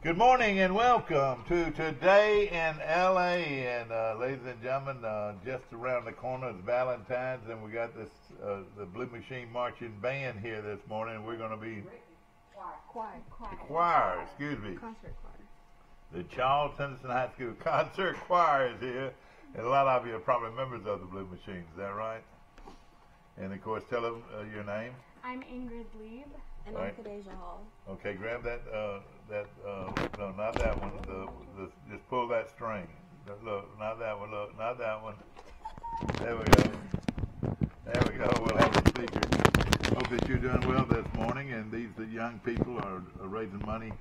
Good morning and welcome to Today in LA. And ladies and gentlemen, just around the corner is Valentine's, and we got this the Blue Machine Marching Band here this morning. We're going to be choir, excuse me. Concert choir. The Charles Henderson High School Concert Choir is here, and a lot of you are probably members of the Blue Machine. Is that right? And of course, tell them your name. I'm Ingrid Lieb. And Right. I'm Kadeja Hall. Okay, grab that. No, not that one. Just pull that string. Look, not that one. Look, not that one. There we go. There we go. We'll have the speaker. Hope that you're doing well this morning. And these young people are raising money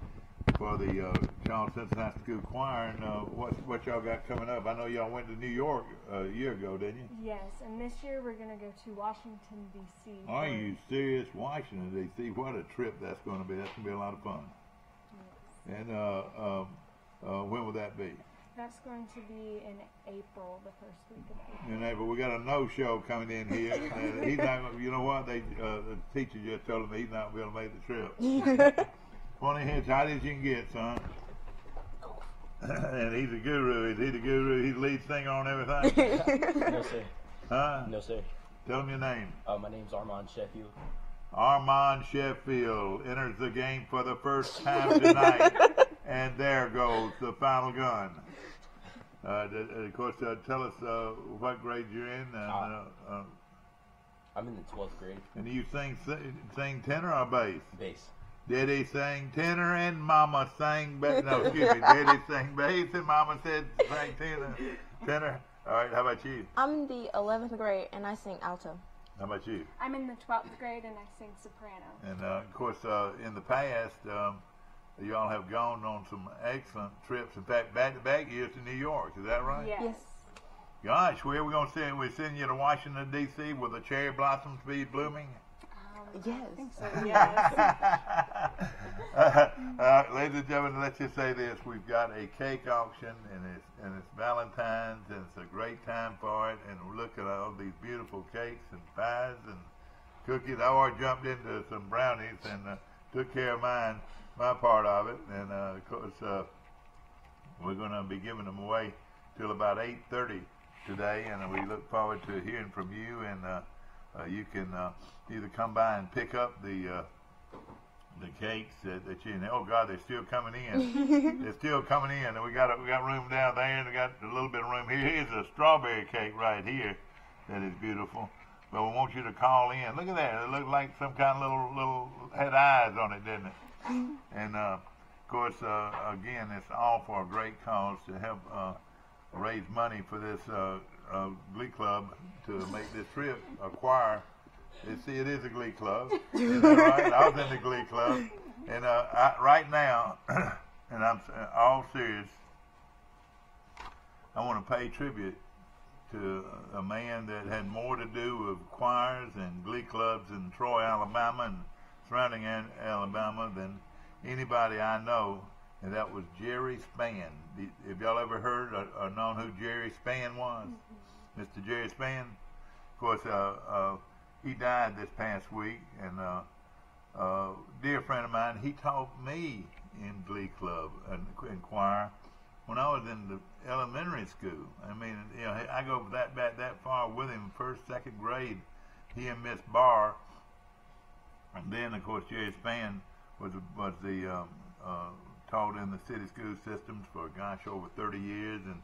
for the Charles Henderson High School Choir. And what y'all got coming up? I know y'all went to New York a year ago, didn't you? Yes, and this year we're going to go to Washington, D.C. Are you serious? Washington, D.C. What a trip that's going to be. That's going to be a lot of fun. Yes. And when will that be? That's going to be in April, the first week of April. In April. We got a no-show coming in here. And he's not. You know what? The teacher just told him he's not going to make the trip. 20 hits, hot as you can get, son. And he's a guru. Is he the guru? He's the lead singer on everything? No, sir. Huh? No, sir. Tell him your name. My name's Armand Sheffield. Armand Sheffield enters the game for the first time tonight. And there goes the final gun. Of course, tell us what grade you're in. I'm in the 12th grade. And you sing tenor or bass? Bass. Daddy sang tenor and Mama sang bass. No, excuse me. Daddy sang bass and Mama said sang tenor. All right, how about you? I'm in the 11th grade and I sing alto. How about you? I'm in the 12th grade and I sing soprano. And of course, in the past, you all have gone on some excellent trips. In fact, back-to-back years to New York. Is that right? Yes. Gosh, where are we going to send? We're sending you to Washington, D.C. Will the cherry blossoms be blooming? Yes. I think so, yes. Ladies and gentlemen, let's just say this. We've got a cake auction, and it's Valentine's, and it's a great time for it. And we're looking at all these beautiful cakes and pies and cookies. I already jumped into some brownies and took care of my part of it. And, of course, we're going to be giving them away till about 8:30 today, and we look forward to hearing from you. And you can either come by and pick up the cakes that you. Oh God, they're still coming in. They're still coming in, and we got room down there, and we got a little bit of room here. Here's a strawberry cake right here that is beautiful. But we want you to call in. Look at that. It looked like some kind of little had eyes on it, didn't it? And of course, again, it's all for a great cause to help raise money for this Glee Club to make this trip. A choir. See, it is a Glee Club. Is that right? I was in the Glee Club, and right now, and I'm all serious, I want to pay tribute to a man that had more to do with choirs and Glee clubs in Troy, Alabama, and surrounding Alabama than anybody I know, and that was Jerry Spann. Have y'all ever heard or known who Jerry Spann was? Mr. Jerry Spann? Of course, he died this past week, and dear friend of mine, he taught me in Glee Club and in choir when I was in the elementary school. I mean, you know, I go back that far with him, first, second grade. He and Miss Barr, and then of course Jerry Spann was the taught in the city school systems for over 30 years, and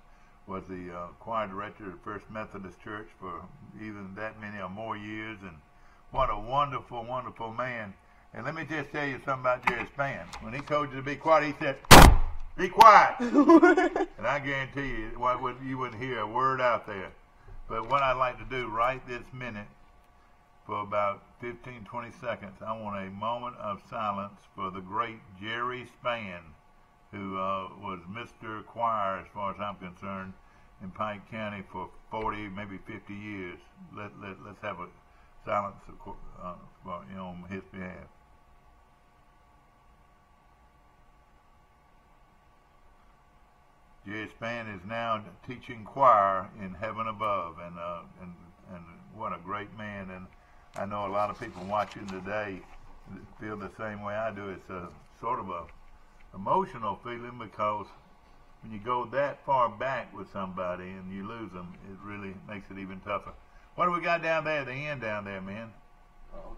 was the choir director of First Methodist Church for even that many or more years. And what a wonderful, wonderful man. And let me just tell you something about Jerry Spann. When he told you to be quiet, he said, "Be quiet." And I guarantee you, you wouldn't hear a word out there. But what I'd like to do right this minute, for about 15, 20 seconds, I want a moment of silence for the great Jerry Spann, who was Mr. Choir, as far as I'm concerned, in Pike County for 40, maybe 50 years. Let's have a silence on his behalf. Jerry Spann is now teaching choir in heaven above, and what a great man. And I know a lot of people watching today feel the same way I do. It's a sort of emotional feeling because when you go that far back with somebody and you lose them, it really makes it even tougher. What do we got down there at the end down there, man? Oh,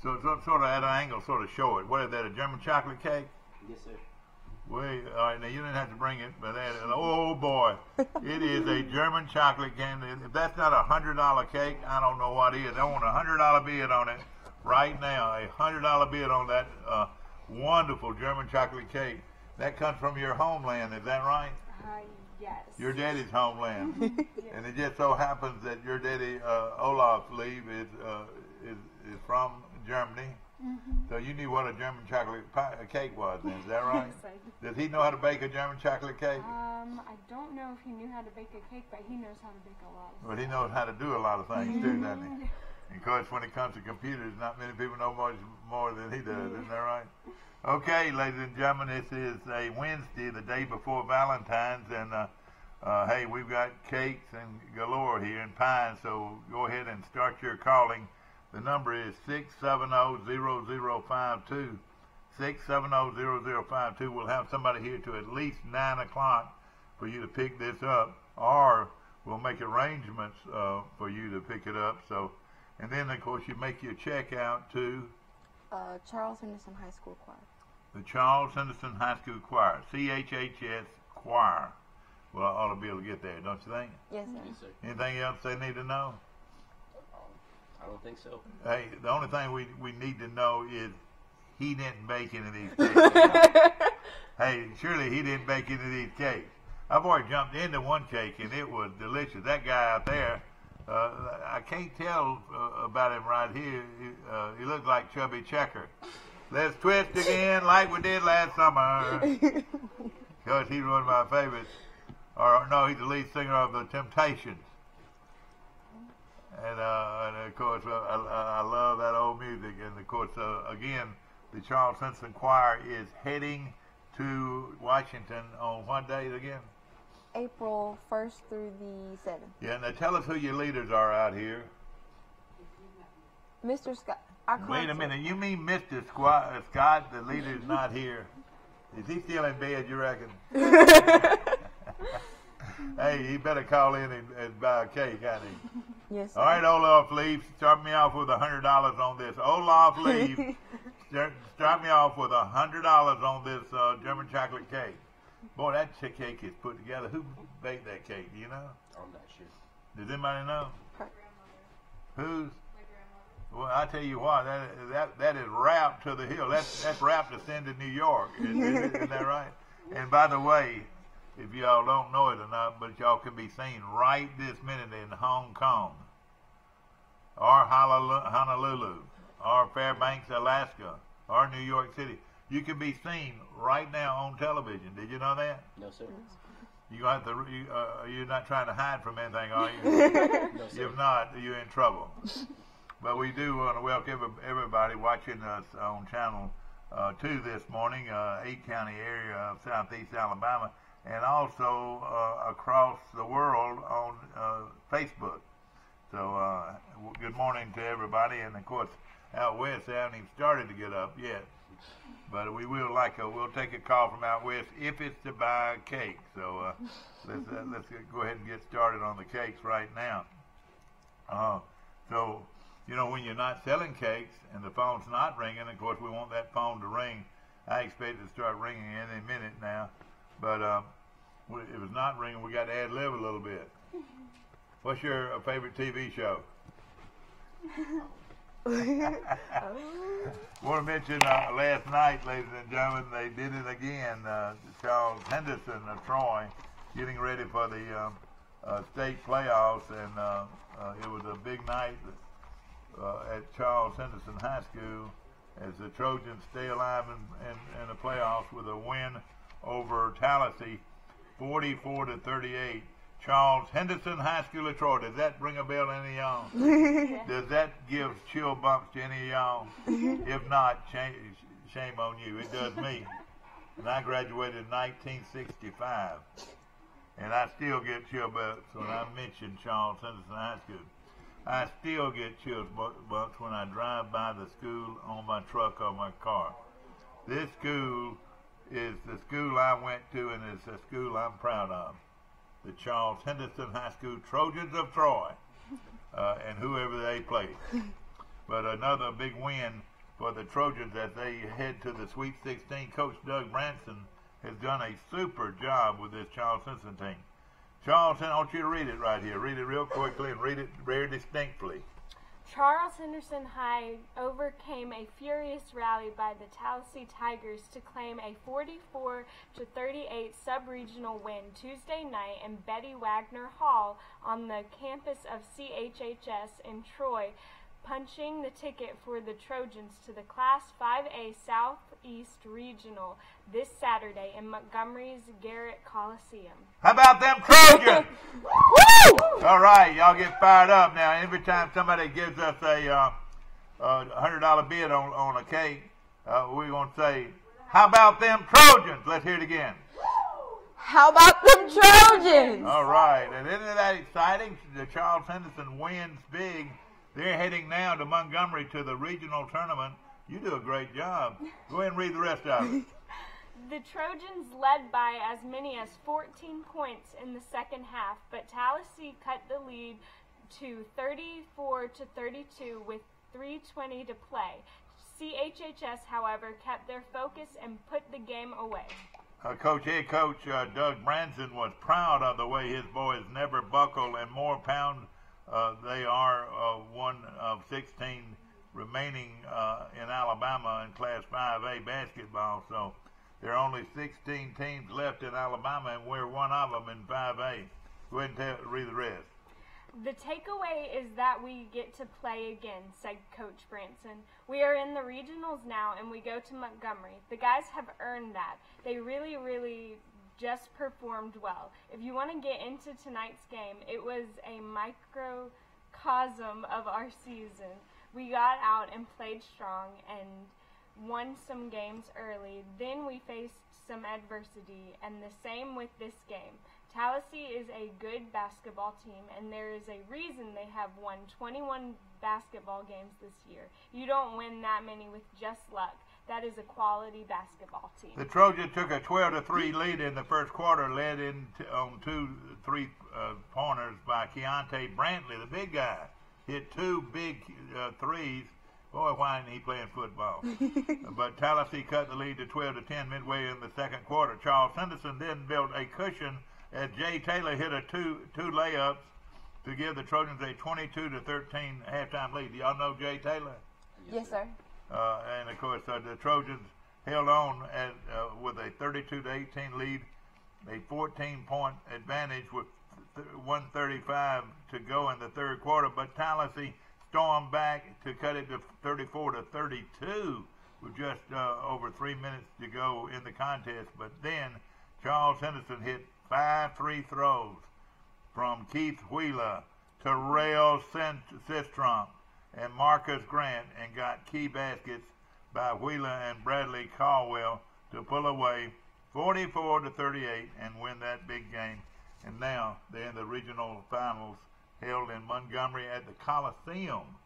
So sort of at an angle, sort of show it. What is that, a German chocolate cake? yes, sir. Wait, all right, now you didn't have to bring it, but that, oh boy, it is a German chocolate candy. If that's not $100 cake, I don't know what is. I want a $100 bid on it right now. A $100 bid on that wonderful German chocolate cake. That comes from your homeland, is that right? Yes. Your daddy's homeland, and it just so happens that your daddy Olaf Lieb is from Germany. So you knew what a German chocolate cake was, then, is that right? Yes, I Does he know how to bake a German chocolate cake? I don't know if he knew how to bake a cake, but he knows how to bake a lot of Well, he knows how to do a lot of things too, doesn't he? And of course, when it comes to computers, not many people know much more than he does, isn't that right? Okay, ladies and gentlemen, this is a Wednesday, the day before Valentine's, and hey, we've got cakes and galore here and pies, so go ahead and start your calling. The number is 670-0052. 670-0052. We'll have somebody here to at least 9 o'clock for you to pick this up, or we'll make arrangements for you to pick it up. So, and then of course you make your check out to Charles Henderson High School Choir. the Charles Henderson High School Choir, CHHS Choir. Well, I ought to be able to get there, don't you think? Yes, sir. Yes, sir. Anything else they need to know? I don't think so. Hey, the only thing we need to know is he didn't bake any of these cakes. Hey, surely he didn't bake any of these cakes. I've already jumped into one cake and it was delicious. That guy out there, I can't tell about him right here. He looks like Chubby Checker. Let's twist again like we did last summer. Because he's one of my favorites. Or no, he's the lead singer of the Temptations. And of course, I love that old music. And of course, again, the Charles Henderson Choir is heading to Washington on what date again? April 1st through the 7th. Yeah, now tell us who your leaders are out here. Mr. Scott. Our Wait a concert- minute, you mean Mr. Scott, the leader's not here? Is he still in bed, you reckon? Hey, he better call in and buy a cake, hasn't he? Yes, sir. All right, Olaf Leaf, start me off with $100 on this. Olaf Leaf, start me off with $100 on this German chocolate cake. Boy, that cake is put together. Who baked that cake? Do you know? I'm not sure. Does anybody know? Her- Who's? Well, I tell you what, that is wrapped to the hill. That's wrapped to send to New York. Isn't that right? And by the way, if y'all don't know it or not, but y'all can be seen right this minute in Hong Kong, or Honolulu, or Fairbanks, Alaska, or New York City. You can be seen right now on television. Did you know that? No, sir. You have to. You're not trying to hide from anything, are you? No, sir. If not, you're in trouble. But we do want to welcome everybody watching us on Channel 2 this morning, 8-county area of Southeast Alabama, and also across the world on Facebook. So good morning to everybody, and of course out west they haven't even started to get up yet. But we will we'll take a call from out west if it's to buy a cake. So let's go ahead and get started on the cakes right now. So you know, when you're not selling cakes and the phone's not ringing, of course we want that phone to ring. I expect it to start ringing any minute now. But if it's not ringing, we got to ad-lib a little bit. What's your favorite TV show? Want to mention last night, ladies and gentlemen, they did it again. Charles Henderson of Troy getting ready for the state playoffs, and it was a big night at Charles Henderson High School as the Trojans stay alive in the playoffs with a win over Tallahassee, 44-38. Charles Henderson High School of Troy. Does that ring a bell to any of y'all? Does that give chill bumps to any of y'all? If not, shame on you. It does me. And I graduated in 1965. And I still get chill bumps when I mention Charles Henderson High School. I still get chill bumps when I drive by the school on my truck or my car. This school is the school I went to, and it's a school I'm proud of. The Charles Henderson High School Trojans of Troy, and whoever they play. But another big win for the Trojans as they head to the Sweet 16. Coach Doug Branson has done a super job with this Charles Henderson team. Charles, I want you to read it right here. Read it real quickly and read it very distinctly. Charles Henderson High overcame a furious rally by the Tallahassee Tigers to claim a 44-38 sub-regional win Tuesday night in Betty Wagner Hall on the campus of CHHS in Troy, punching the ticket for the Trojans to the Class 5A Southeast Regional this Saturday in Montgomery's Garrett Coliseum. How about them Trojans? Woo! All right, y'all get fired up now. Every time somebody gives us a $100 bid on a cake, we're going to say, how about them Trojans? Let's hear it again. How about them Trojans? All right, and isn't that exciting? The Charles Henderson wins big. They're heading now to Montgomery to the regional tournament. You do a great job. Go ahead and read the rest of it. The Trojans led by as many as 14 points in the second half, but Tallahassee cut the lead to 34-32 with 3:20 to play. CHHS, however, kept their focus and put the game away. Head coach Doug Branson was proud of the way his boys never buckle and more pound. They are one of 16 remaining in Alabama in Class 5A basketball. So there are only 16 teams left in Alabama, and we're one of them in 5A. Go ahead and read the rest. The takeaway is that we get to play again, said Coach Branson. We are in the regionals now, and we go to Montgomery. The guys have earned that. They really just performed well. If you want to get into tonight's game, it was a microcosm of our season. We got out and played strong and won some games early. Then we faced some adversity, and the same with this game. Tallahassee is a good basketball team, and there is a reason they have won 21 basketball games this year. You don't win that many with just luck. That is a quality basketball team. The Trojans took a 12-3 lead in the first quarter, led on 2 3-pointers by Keontae Brantley, the big guy. Hit 2 big threes. Boy, why isn't he playing football? But Tallahassee cut the lead to 12-10 midway in the second quarter. Charles Henderson then built a cushion as Jay Taylor hit two layups to give the Trojans a 22-13 halftime lead. Do y'all know Jay Taylor? Yes, sir. And of course, the Trojans held on with a 32-18 lead, a 14-point advantage with 1:35 to go in the third quarter. But Tallahassee stormed back to cut it to 34-32 with just over 3 minutes to go in the contest. But then Charles Henderson hit 5 free throws from Keith Wheeler, Terrell Sistrom, and Marcus Grant, and got key baskets by Wheeler and Bradley Caldwell to pull away 44-38 and win that big game. And now they're in the regional finals held in Montgomery at the Coliseum.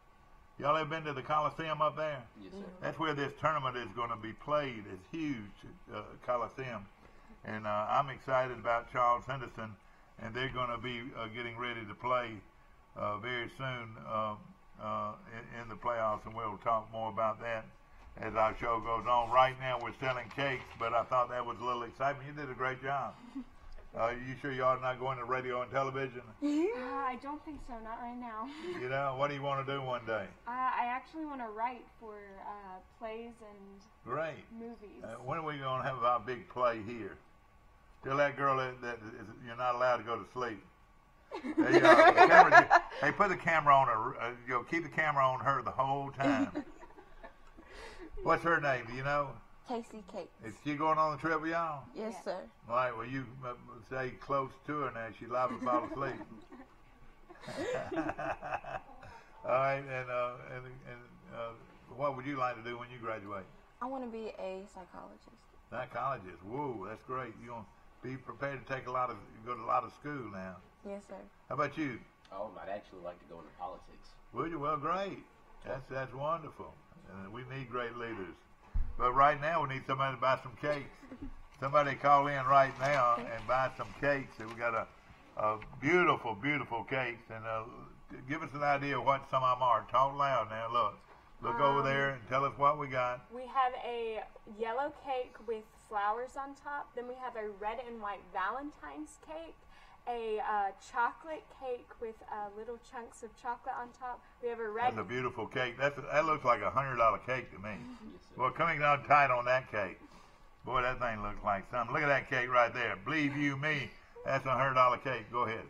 Y'all ever been to the Coliseum up there? Yes, sir. That's where this tournament is going to be played. It's huge, Coliseum. And I'm excited about Charles Henderson, and they're going to be getting ready to play very soon in the playoffs, and we'll talk more about that as our show goes on. Right now we're selling cakes, but I thought that was a little excitement. You did a great job. You sure y'all not going to radio and television? I don't think so, not right now. You know, what do you want to do one day? I actually want to write for plays and Great. movies. When are we going to have our big play here? Tell that girl that you're not allowed to go to sleep. Hey, put the camera on her. Keep the camera on her the whole time. What's her name? Do you know? Casey Cakes. Is she going on the trip with y'all? Yes, sir. All right, well, you stay close to her now. She's liable to fall asleep. All right, and what would you like to do when you graduate? I want to be a psychologist. Psychologist. Whoa, that's great. You're going to be prepared to go to a lot of school now. Yes, sir. How about you? Oh, I'd actually like to go into politics. Would you? Well, great. That's wonderful. And we need great leaders. But right now we need somebody to buy some cakes. Somebody call in right now and buy some cakes. And we got a beautiful, beautiful cakes. And give us an idea of what some of them are. Talk loud now. Look over there and tell us what we got. We have a yellow cake with flowers on top. Then we have a red and white Valentine's cake. A chocolate cake with little chunks of chocolate on top. We have a red. That's a beautiful cake. That looks like $100 cake to me. Well, coming down tight on that cake. Boy, that thing looks like something. Look at that cake right there. Believe you me, that's a $100 cake. Go ahead.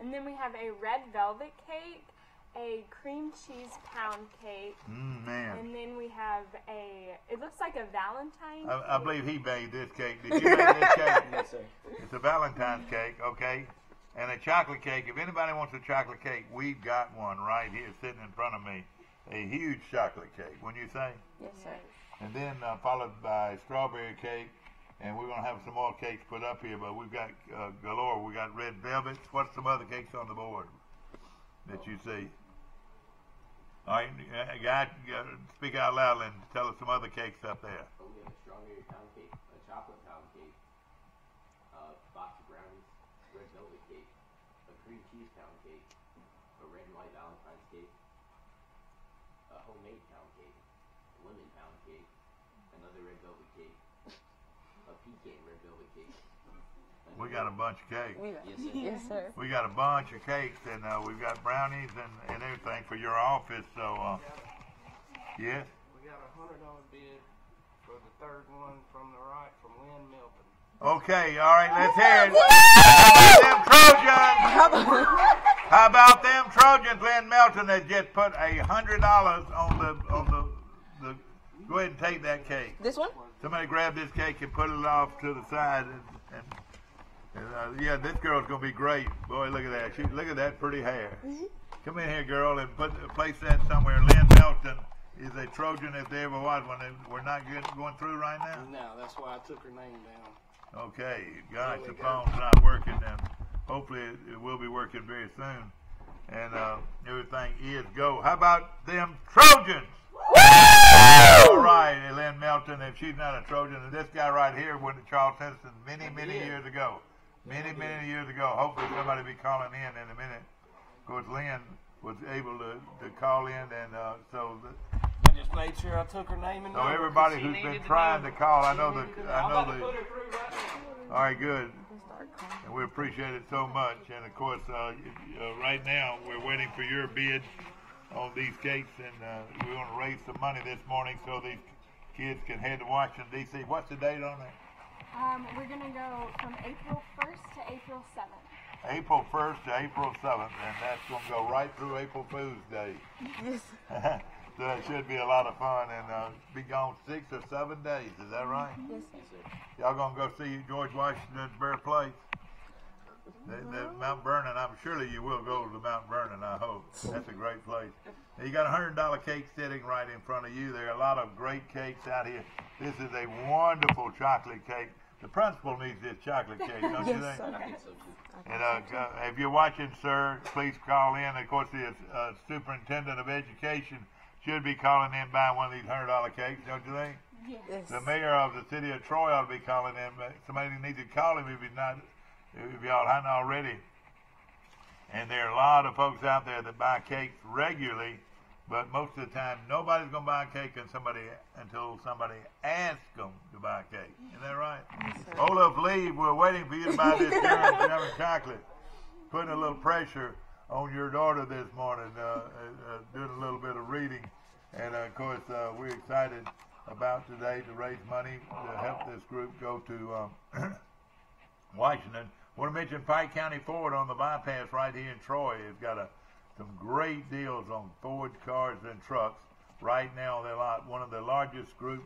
And then we have a red velvet cake, a cream cheese pound cake. Man. And then we have it looks like a Valentine's I believe he made this cake. Did you make this cake? Yes, sir. It's a Valentine's cake, okay? And a chocolate cake. If anybody wants a chocolate cake, we've got one right here sitting in front of me. A huge chocolate cake, wouldn't you say? Yes, sir. And then followed by strawberry cake. And we're going to have some more cakes put up here, but we've got galore. We got red velvet. What's some other cakes on the board that you see? All right, guys, speak out loud and tell us some other cakes up there. We have a strawberry pound cake, a chocolate pound cake, a box of brownies, red velvet cake, a cream cheese pound cake, a red and white Valentine's cake, a homemade pound cake, a lemon pound cake, another red velvet cake, a pecan red velvet cake. We got a bunch of cakes. Yes, sir. We got a bunch of cakes, and we've got brownies and everything for your office. So, yes. We got a $100 bid for the third one from the right from Lynn Milton. Okay, all right, let's hear it. How about them Trojans? How about them Trojans? Lynn Melton has just put $100 on the. Go ahead and take that cake. This one? Somebody grab this cake and put it off to the side. Yeah, this girl's gonna be great. Boy, look at that. Look at that pretty hair. Come in here, girl, and place that somewhere. Lynn Melton is a Trojan if there ever was one. We're not going through right now? No, that's why I took her name down. Okay, gosh, the phone's not working, and hopefully it will be working very soon. And everything is go. How about them Trojans? All right, Lynn Melton, if she's not a Trojan, and this guy right here went to Charles Henson many years ago. Many years ago. Hopefully somebody will be calling in a minute. Of course, Lynn was able to call in, and so I just made sure I took her name and number. everybody who's been trying to call, I know Put her through right now. all right, good. And we appreciate it so much. And of course, right now we're waiting for your bid on these cakes, and we're going to raise some money this morning so these kids can head to Washington, D.C. What's the date on that? We're going to go from April 1st to April 7th. April 1st to April 7th, and that's going to go right through April Fool's Day. Yes. So it should be a lot of fun, and be gone 6 or 7 days. Is that right? Yes, sir. Y'all going to go see George Washington's birthplace? The Mount Vernon. Surely you will go to Mount Vernon, I hope. That's a great place. Now, you got a $100 cake sitting right in front of you. There are a lot of great cakes out here. This is a wonderful chocolate cake. The principal needs this chocolate cake, don't you think? Yes, sir. I think so too. And if you're watching, sir, please call in. Of course, the superintendent of education should be calling in buying one of these $100 cakes, don't you think? Yes. The mayor of the city of Troy ought to be calling in. Somebody needs to call him if y'all hadn't already. And there are a lot of folks out there that buy cakes regularly, but most of the time nobody's going to buy a cake until somebody asks them to buy a cake. Isn't that right? Yes, sir. Olaf, leave. We're waiting for you to buy this German chocolate. Putting a little pressure on your daughter this morning, doing a little bit of reading. And, of course, we're excited about today to raise money to help this group go to Washington. I want to mention Pike County Ford on the bypass right here in Troy has got some great deals on Ford cars and trucks. Right now, they're one of the largest group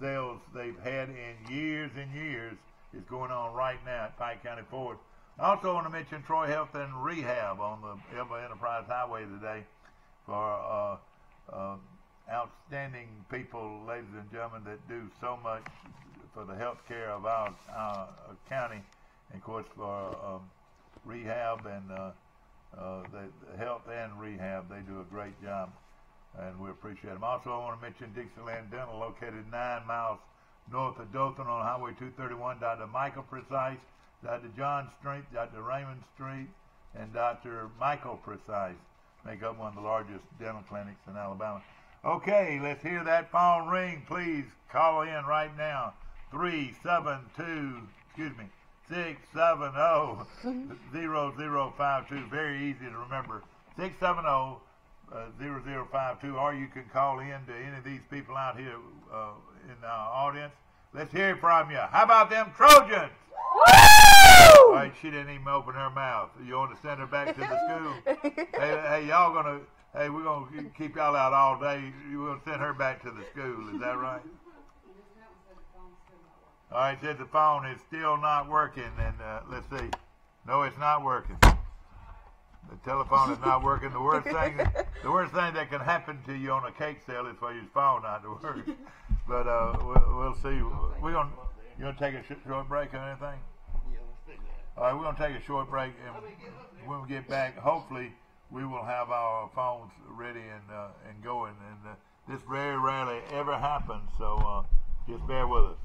sales they've had in years and years is going on right now at Pike County Ford. I also want to mention Troy Health and Rehab on the Elba Enterprise Highway today for outstanding people, ladies and gentlemen, that do so much for the health care of our county. And of course, for rehab and the health and rehab, they do a great job. and we appreciate them. Also, I want to mention Dixieland Dental, located 9 miles north of Dothan on Highway 231. Dr. Michael Precise, Dr. John Street, Dr. Raymond Street, and Dr. Michael Precise make up one of the largest dental clinics in Alabama. Okay, let's hear that phone ring. Please call in right now. 670-0052. Very easy to remember. 670-0052. Or you can call in to any of these people out here in the audience. Let's hear it from you. How about them Trojans? All right, she didn't even open her mouth. You want to send her back to the school? Hey, y'all gonna? Hey, we're gonna keep y'all out all day. You will send her back to the school. Is that right? All right, said the phone is still not working, and let's see. No, it's not working. The telephone is not working. The worst thing that can happen to you on a cake sale is for your phone not to work. But we'll see. You gonna take a short break or anything? All right, we're gonna take a short break, and when we get back, hopefully we will have our phones ready and going. And this very rarely ever happens, so just bear with us.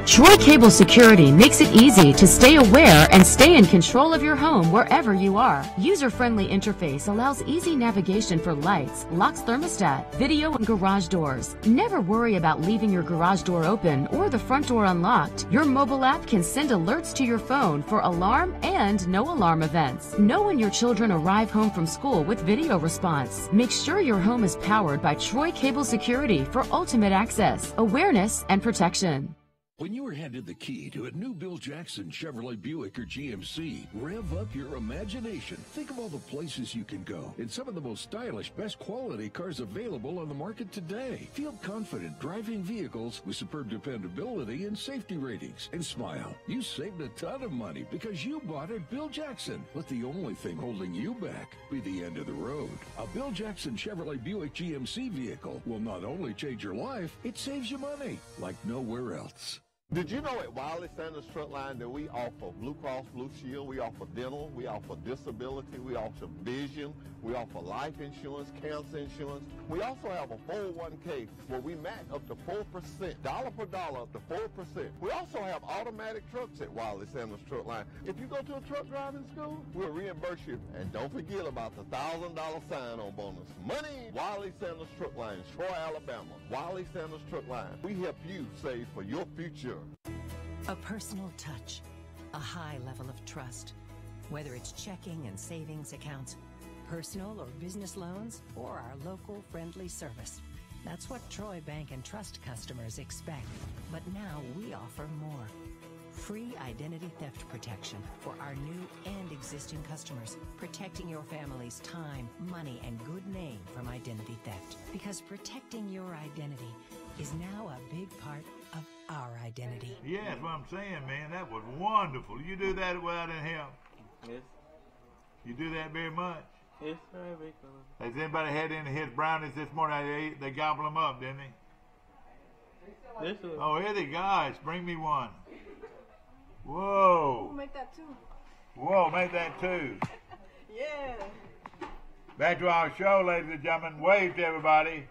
Troy Cable Security makes it easy to stay aware and stay in control of your home wherever you are. User-friendly interface allows easy navigation for lights, locks thermostat, video, and garage doors. Never worry about leaving your garage door open or the front door unlocked. Your mobile app can send alerts to your phone for alarm and no alarm events. Know when your children arrive home from school with video response. Make sure your home is powered by Troy Cable Security for ultimate access, awareness, and protection. When you are handed the key to a new Bill Jackson Chevrolet Buick or GMC, rev up your imagination. Think of all the places you can go in some of the most stylish, best quality cars available on the market today. Feel confident driving vehicles with superb dependability and safety ratings. And smile, you saved a ton of money because you bought at Bill Jackson. Let the only thing holding you back be the end of the road. A Bill Jackson Chevrolet Buick GMC vehicle will not only change your life, it saves you money like nowhere else. Did you know at Wiley Sanders Truck Line that we offer Blue Cross Blue Shield, we offer dental, we offer disability, we offer vision, we offer life insurance, cancer insurance. We also have a 401k where we match up to 4%, dollar per dollar up to 4%. We also have automatic trucks at Wiley Sanders Truck Line. If you go to a truck driving school, we'll reimburse you. And don't forget about the $1,000 sign-on bonus. Money! Wiley Sanders Truck Line, Troy, Alabama. Wiley Sanders Truck Line. We help you save for your future. A personal touch, a high level of trust. Whether it's checking and savings accounts, personal or business loans, or our local friendly service. That's what Troy Bank and Trust customers expect. But now we offer more. Free identity theft protection for our new and existing customers, protecting your family's time, money, and good name from identity theft. Because protecting your identity is now a big part of our identity. Yeah, that's what I'm saying, man. That was wonderful. You do that without any help? Yes. You do that very much? Yes, sir. Because Has anybody had any of his brownies this morning? They gobbled them up, didn't they? yes, sir. Oh, here they guys. Bring me one. Whoa. We'll make that too. Whoa, make that two. Yeah. Back to our show, ladies and gentlemen. Wave to everybody.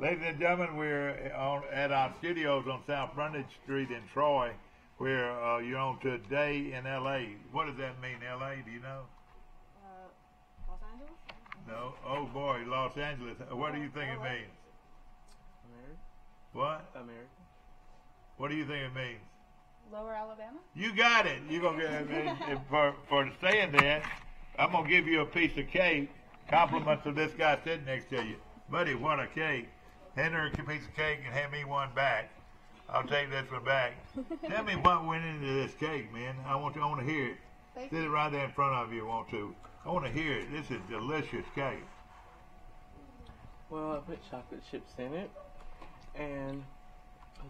Ladies and gentlemen, we're at our studios on South Frontage Street in Troy. We're you're on today in L.A. What does that mean, L.A.? Do you know? Los Angeles? No. Oh boy, Los Angeles. What do you think it means? America. What? America. What do you think it means? Lower Alabama? You got it. You're gonna get for saying that. I'm gonna give you a piece of cake. Compliments of this guy sitting next to you, buddy. What a cake! Hand her a piece of cake and hand me one back. I'll take this one back. Tell me what went into this cake, man. I want to hear it. Thank Sit it right there in front of you. Want to? I want to hear it. This is delicious cake. Well, I put chocolate chips in it, and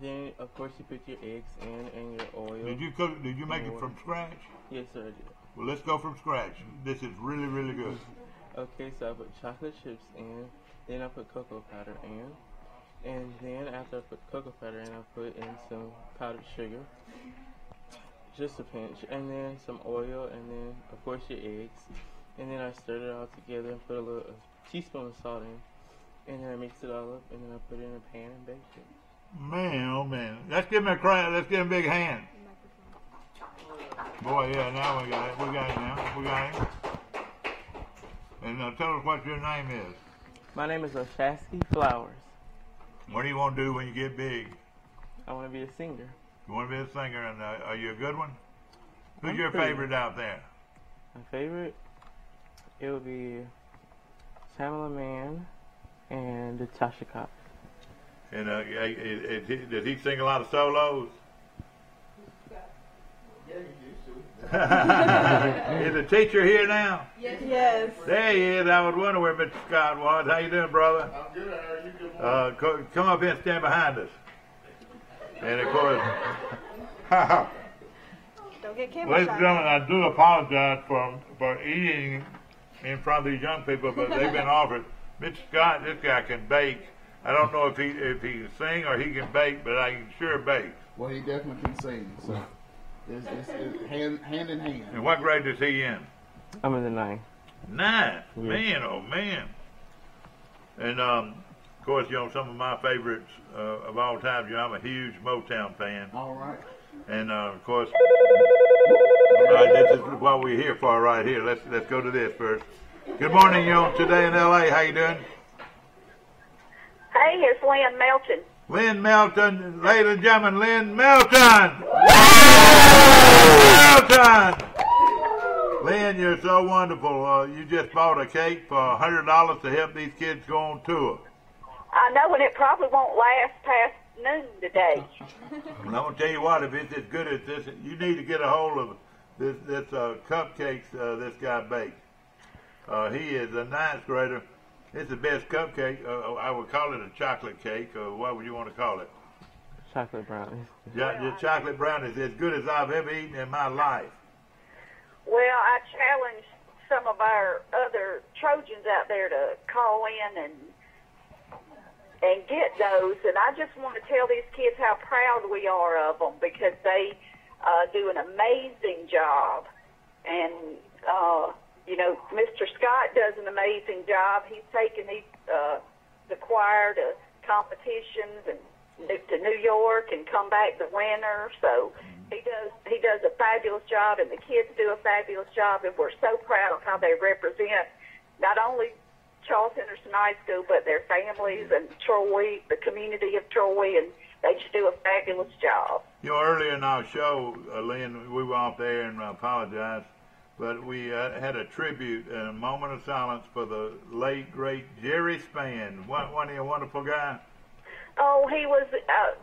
then of course you put your eggs in and your oil. Did you cook? Did you make it from scratch? Yes, sir, I did. Well, let's go from scratch. This is really, really good. Okay, so I put chocolate chips in, then I put cocoa powder in, and then after I put cocoa powder in, I put in some powdered sugar, just a pinch, and then some oil, and then of course your eggs, and then I stirred it all together and put a little teaspoon of salt in, and then I mix it all up, and then I put it in a pan and bake it. Man, oh man. Let's give him a crowd. Let's give him a big hand. Boy, yeah, now we got it. We got it now. We got him. And tell us what your name is. My name is Oshasky Flowers. What do you want to do when you get big? I want to be a singer. You want to be a singer, and are you a good one? Who's I'm your pretty favorite out there? My favorite? It would be Tamala Mann and Tasha Cox. And does he sing a lot of solos? Yeah, he used to. Is the teacher here now? Yes. There he is. I was wondering where Mr. Scott was. How you doing, brother? I'm good. How are you? Good morning. Come up here and stand behind us. And of course, Don't get camera ladies and shy. gentlemen, I do apologize for eating in front of these young people, but they've been offered. Mr. Scott, this guy can bake. I don't know if he can sing or he can bake, but I can sure bake. Well, he definitely can sing. So it's hand in hand. And what grade is he in? I'm in the 9th. 9. Yeah. Man, oh man. And of course, you know, some of my favorites of all time. You know, I'm a huge Motown fan. All right. And of course, this is what we're here for right here. Let's go to this first. Good morning, you know, today in L.A. How you doing? Hey, it's Lynn Melton. Lynn Melton, ladies and gentlemen, Lynn Melton. Melton. Lynn, you're so wonderful. You just bought a cake for $100 to help these kids go on tour. I know, and it probably won't last past noon today. And I'm gonna tell you what, if it's as good as this, you need to get a hold of this cupcakes this guy baked. He is a 9th grader. It's the best cupcake. I would call it a chocolate cake. What would you want to call it? Chocolate brownies. The chocolate brownies, as good as I've ever eaten in my life. Well, I challenge some of our other Trojans out there to call in and get those. And I just want to tell these kids how proud we are of them because they do an amazing job. And, you know, Mr. Scott does an amazing job. He's taken the choir to competitions and to New York and come back the winner. So he does a fabulous job, and the kids do a fabulous job, and we're so proud of how they represent not only Charles Henderson High School, but their families and Troy, the community of Troy, and they just do a fabulous job. You know, earlier in our show, Lynn, we were off there, and I apologize, but we had a tribute and a moment of silence for the late, great Jerry Spann. Wasn't he a wonderful guy? Oh, he was,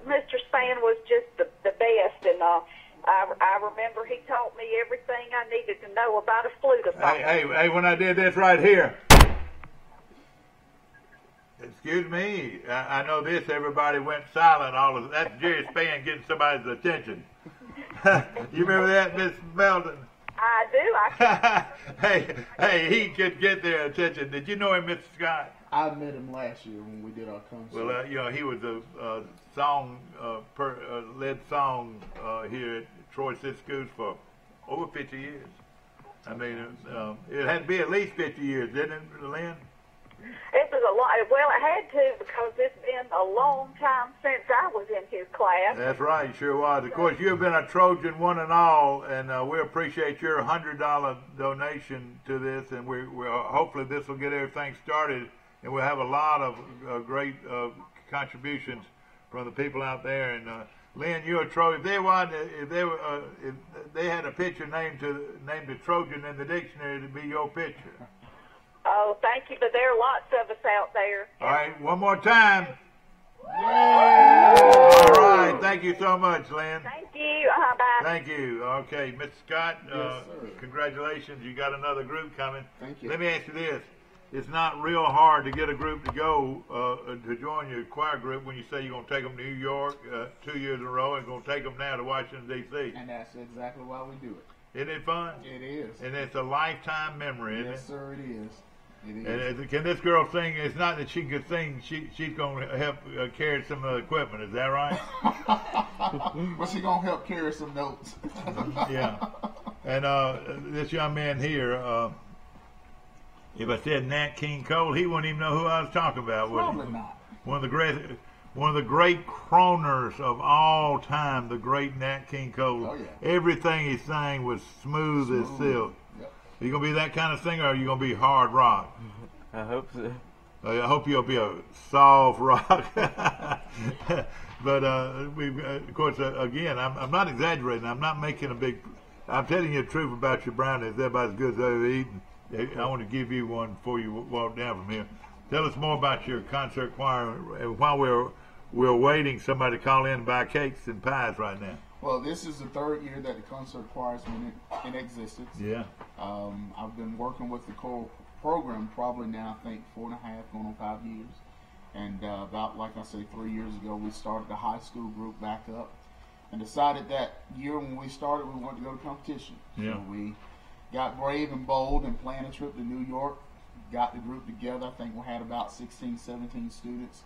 Mr. Spann was just the best, and I remember he taught me everything I needed to know about a flutophone. Hey, when I did this right here, excuse me, I know this, everybody went silent. That's Jerry Spann getting somebody's attention. You remember that, Miss Melton? I do. Hey, he could get their attention. Did you know him, Mr. Scott? I met him last year when we did our concert. Well, you know, he was a lead song here at Troy City Schools for over 50 years. I mean, it had to be at least 50 years, didn't it, Lynn? It was a lot. Well, it had to because it's been a long time since I was in his class. That's right, sure was. Of course, you've been a Trojan one and all, and we appreciate your $100 donation to this, and we hopefully this will get everything started, and we'll have a lot of great contributions from the people out there. And Lynn, you're a Trojan. If they had a picture named the Trojan in the dictionary, it'd be your picture. Oh, thank you, but there are lots of us out there. All right, one more time. All right, thank you so much, Lynn. Thank you. Bye. Thank you. Okay, Mr. Scott, Yes, sir. congratulations. You got another group coming. Thank you. Let me ask you this. It's not real hard to get a group to go to join your choir group when you say you're going to take them to New York 2 years in a row and going to take them now to Washington, D.C. And that's exactly why we do it. Isn't it fun? It is. And it's a lifetime memory, isn't Yes, it? sir, it is. And can this girl sing? It's not that she can sing. She's going to help carry some of the equipment. Is that right? But she's going to help carry some notes. Yeah. And this young man here, If I said Nat King Cole, he wouldn't even know who I was talking about, would he? Probably not. One of the great crooners of all time, the great Nat King Cole. Oh, yeah. Everything he sang was smooth as silk. Yep. Are you going to be that kind of singer, or are you going to be hard rock? I hope so. I hope you'll be a soft rock. But of course, again, I'm not exaggerating. I'm not making a big. I'm telling you the truth about your brownies. They're about as good as I've ever eaten. I want to give you one before you walk down from here. Tell us more about your concert choir. And while we're waiting, somebody call in and buy cakes and pies right now. Well, this is the 3rd year that the concert choir's been in existence. Yeah. I've been working with the choral program probably now, I think, 4.5, going on 5 years. And about, like I say, 3 years ago, we started the high school group back up and decided that year when we started, we wanted to go to competition. Yeah. So we got brave and bold and planned a trip to New York, got the group together. I think we had about 16, 17 students.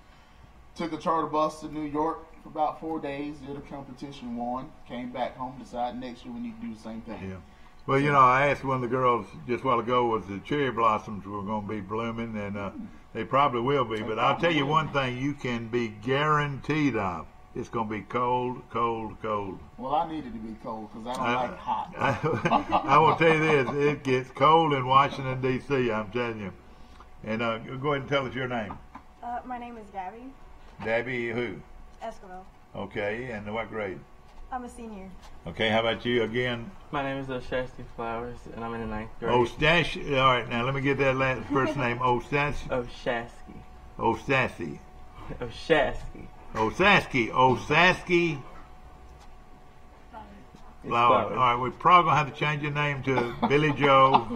Took a charter bus to New York for about 4 days, did a competition, won, came back home, decided next year we need to do the same thing. Yeah. Well, you know, I asked one of the girls just a while ago was the cherry blossoms were going to be blooming, and they probably will be. But I'll tell you one thing you can be guaranteed of. It's going to be cold, cold, cold. Well, I needed to be cold because I don't like hot. I will tell you this. It gets cold in Washington, D.C., I'm telling you. And go ahead and tell us your name. My name is Gabby Debbie who? Esquivel. Okay, and what grade? I'm a senior. Okay, how about you again? My name is Oshasky Flowers, and I'm in the 9th grade. Ostash. All right, now let me get that last first name. Ostash. Oshasky. Ostassy. Oshasky. Osaski. Flowers. All right, we're probably going to have to change your name to Billy Joe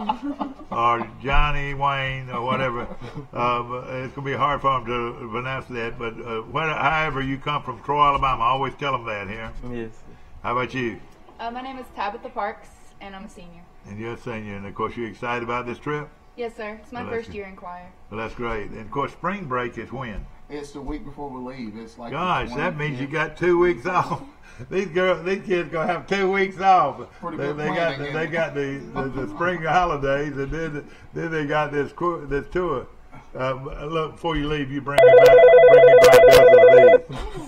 or Johnny Wayne or whatever. It's going to be hard for them to pronounce that. But however you come from Troy, Alabama, I always tell them that here. Yes. How about you? My name is Tabitha Parks, and I'm a senior. And you're a senior. And, of course, you're excited about this trip? Yes, sir. It's my first year in choir. Well, that's great. And, of course, spring break is when? It's the week before we leave. It's like gosh, that means you got 2 weeks off. These kids gonna have 2 weeks off. They got the spring holidays, and then they got this tour. Look, before you leave, you bring me by a dozen of these.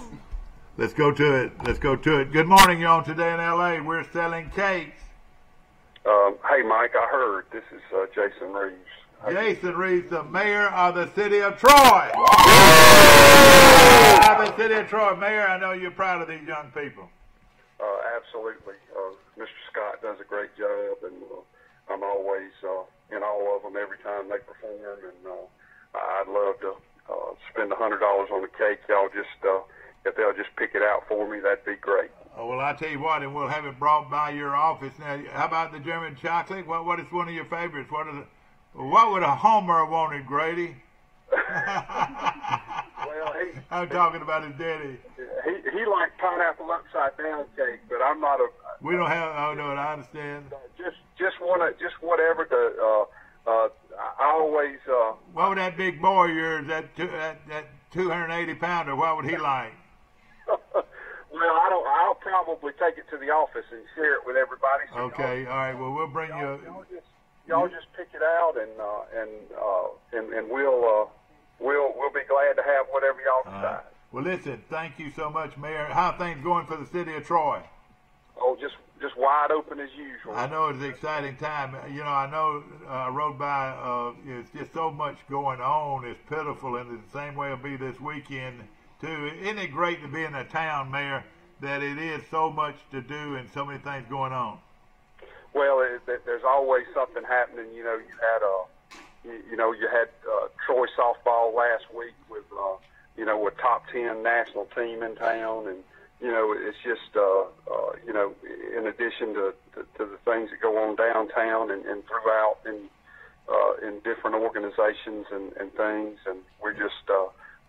Let's go to it. Good morning, y'all. Today in L.A., we're selling cakes. Hey, Mike, I heard this is Jason Reeves. Jason Reeves, the mayor of the city of Troy. Happy city of Troy. Mayor, I know you're proud of these young people. Absolutely. Mr. Scott does a great job, and I'm always in all of them every time they perform, and I'd love to spend $100 on a cake. Y'all just, if they'll just pick it out for me, that'd be great. Oh, well, I'll tell you what, and we'll have it brought by your office. Now, how about the German chocolate? What is one of your favorites? What would a Homer have wanted, Grady? Well, I'm talking about his daddy. He likes pineapple upside down cake, but I'm not a. We don't have. Oh no, I understand. Just whatever. I always. What would that big boy of yours, that 280 pounder? What would he like? Well, I'll probably take it to the office and share it with everybody. So okay, all right. Well, we'll bring you. Y'all just pick it out, and we'll be glad to have whatever y'all decide. Well, listen, thank you so much, Mayor. How are things going for the city of Troy? Oh, just wide open as usual. I know it's an exciting time. You know, I know I rode by. It's just so much going on. It's pitiful, and the same way it'll be this weekend too. Isn't it great to be in a town, Mayor, that it is so much to do and so many things going on? Well, there's always something happening. You know, you had Troy softball last week with a top 10 national team in town, and it's just in addition to the things that go on downtown and throughout in different organizations and things, and we're just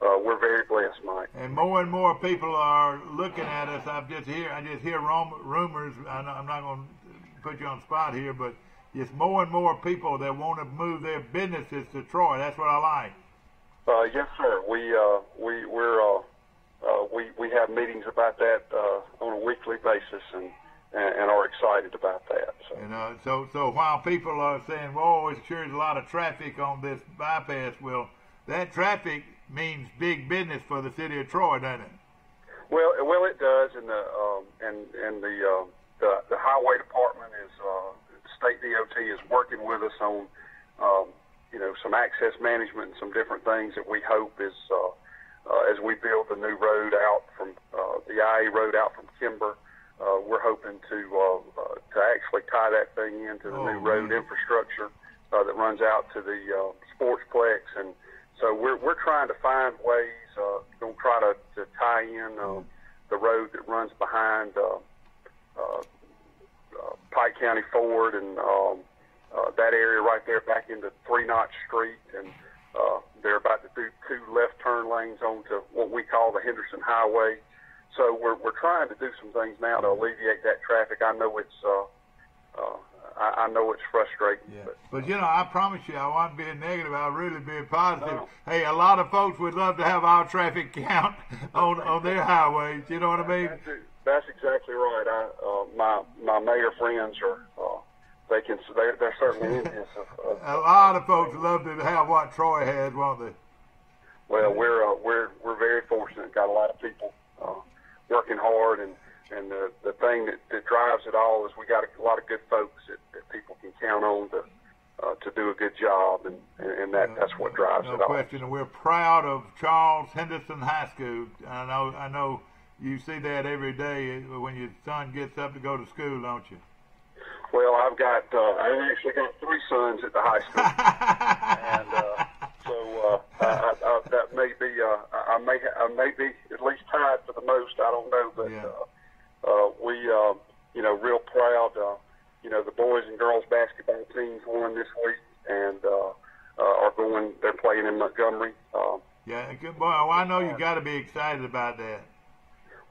we're very blessed, Mike. And more people are looking at us. I just hear rumors. I'm not going to put you on the spot here, but it's more and more people that want to move their businesses to Troy. That's what I like. Yes, sir. We have meetings about that on a weekly basis, and and are excited about that. So. And so while people are saying, "Whoa, it sure is a lot of traffic on this bypass," well, that traffic means big business for the city of Troy, doesn't it? Well, it does, and the highway department is state DOT is working with us on some access management and some different things that we hope is as we build the new road out from the IA road out from Kimber. We're hoping to actually tie that thing into the new road infrastructure that runs out to the Sportsplex, and so we're trying to find ways. Going to try to tie in the road that runs behind Pike County Ford and that area right there back into 3 Notch Street, and they're about to do 2 left turn lanes onto what we call the Henderson Highway. So we're trying to do some things now to alleviate that traffic. I know it's I know it's frustrating. Yeah. But I promise you, I wasn't being negative. I was really being positive. No. Hey, a lot of folks would love to have our traffic count on their highways. You know what I mean? That's exactly right. My mayor friends are they're certainly envious of a lot of folks love to have what Troy has, won't they? Well, we're very fortunate. Got a lot of people working hard, and the thing that drives it all is we got a lot of good folks that people can count on to do a good job, and that's what drives it all. No question. And we're proud of Charles Henderson High School. I know you see that every day when your son gets up to go to school, don't you? Well, I actually got 3 sons at the high school, and so that may be I may be at least tied for the most. I don't know, but we real proud. The boys and girls basketball teams won this week, and they're playing in Montgomery. Yeah, good boy. Well, I know you got to be excited about that.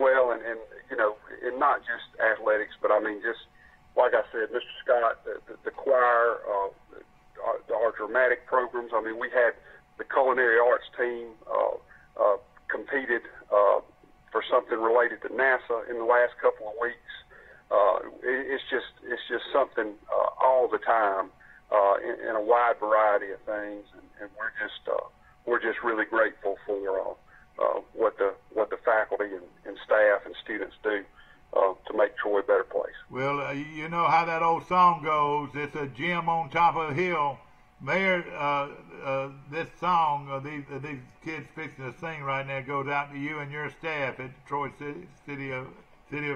Well, and not just athletics, but I mean just. Like I said, Mr. Scott, the choir, our dramatic programs. I mean, we had the culinary arts team competed for something related to NASA in the last couple of weeks. It's just something all the time in a wide variety of things, and we're just really grateful for what the faculty and staff and students do. To make Troy a better place. Well, you know how that old song goes. It's a gem on top of a hill. Mayor, this song, these kids fixing to sing right now goes out to you and your staff at Troy City of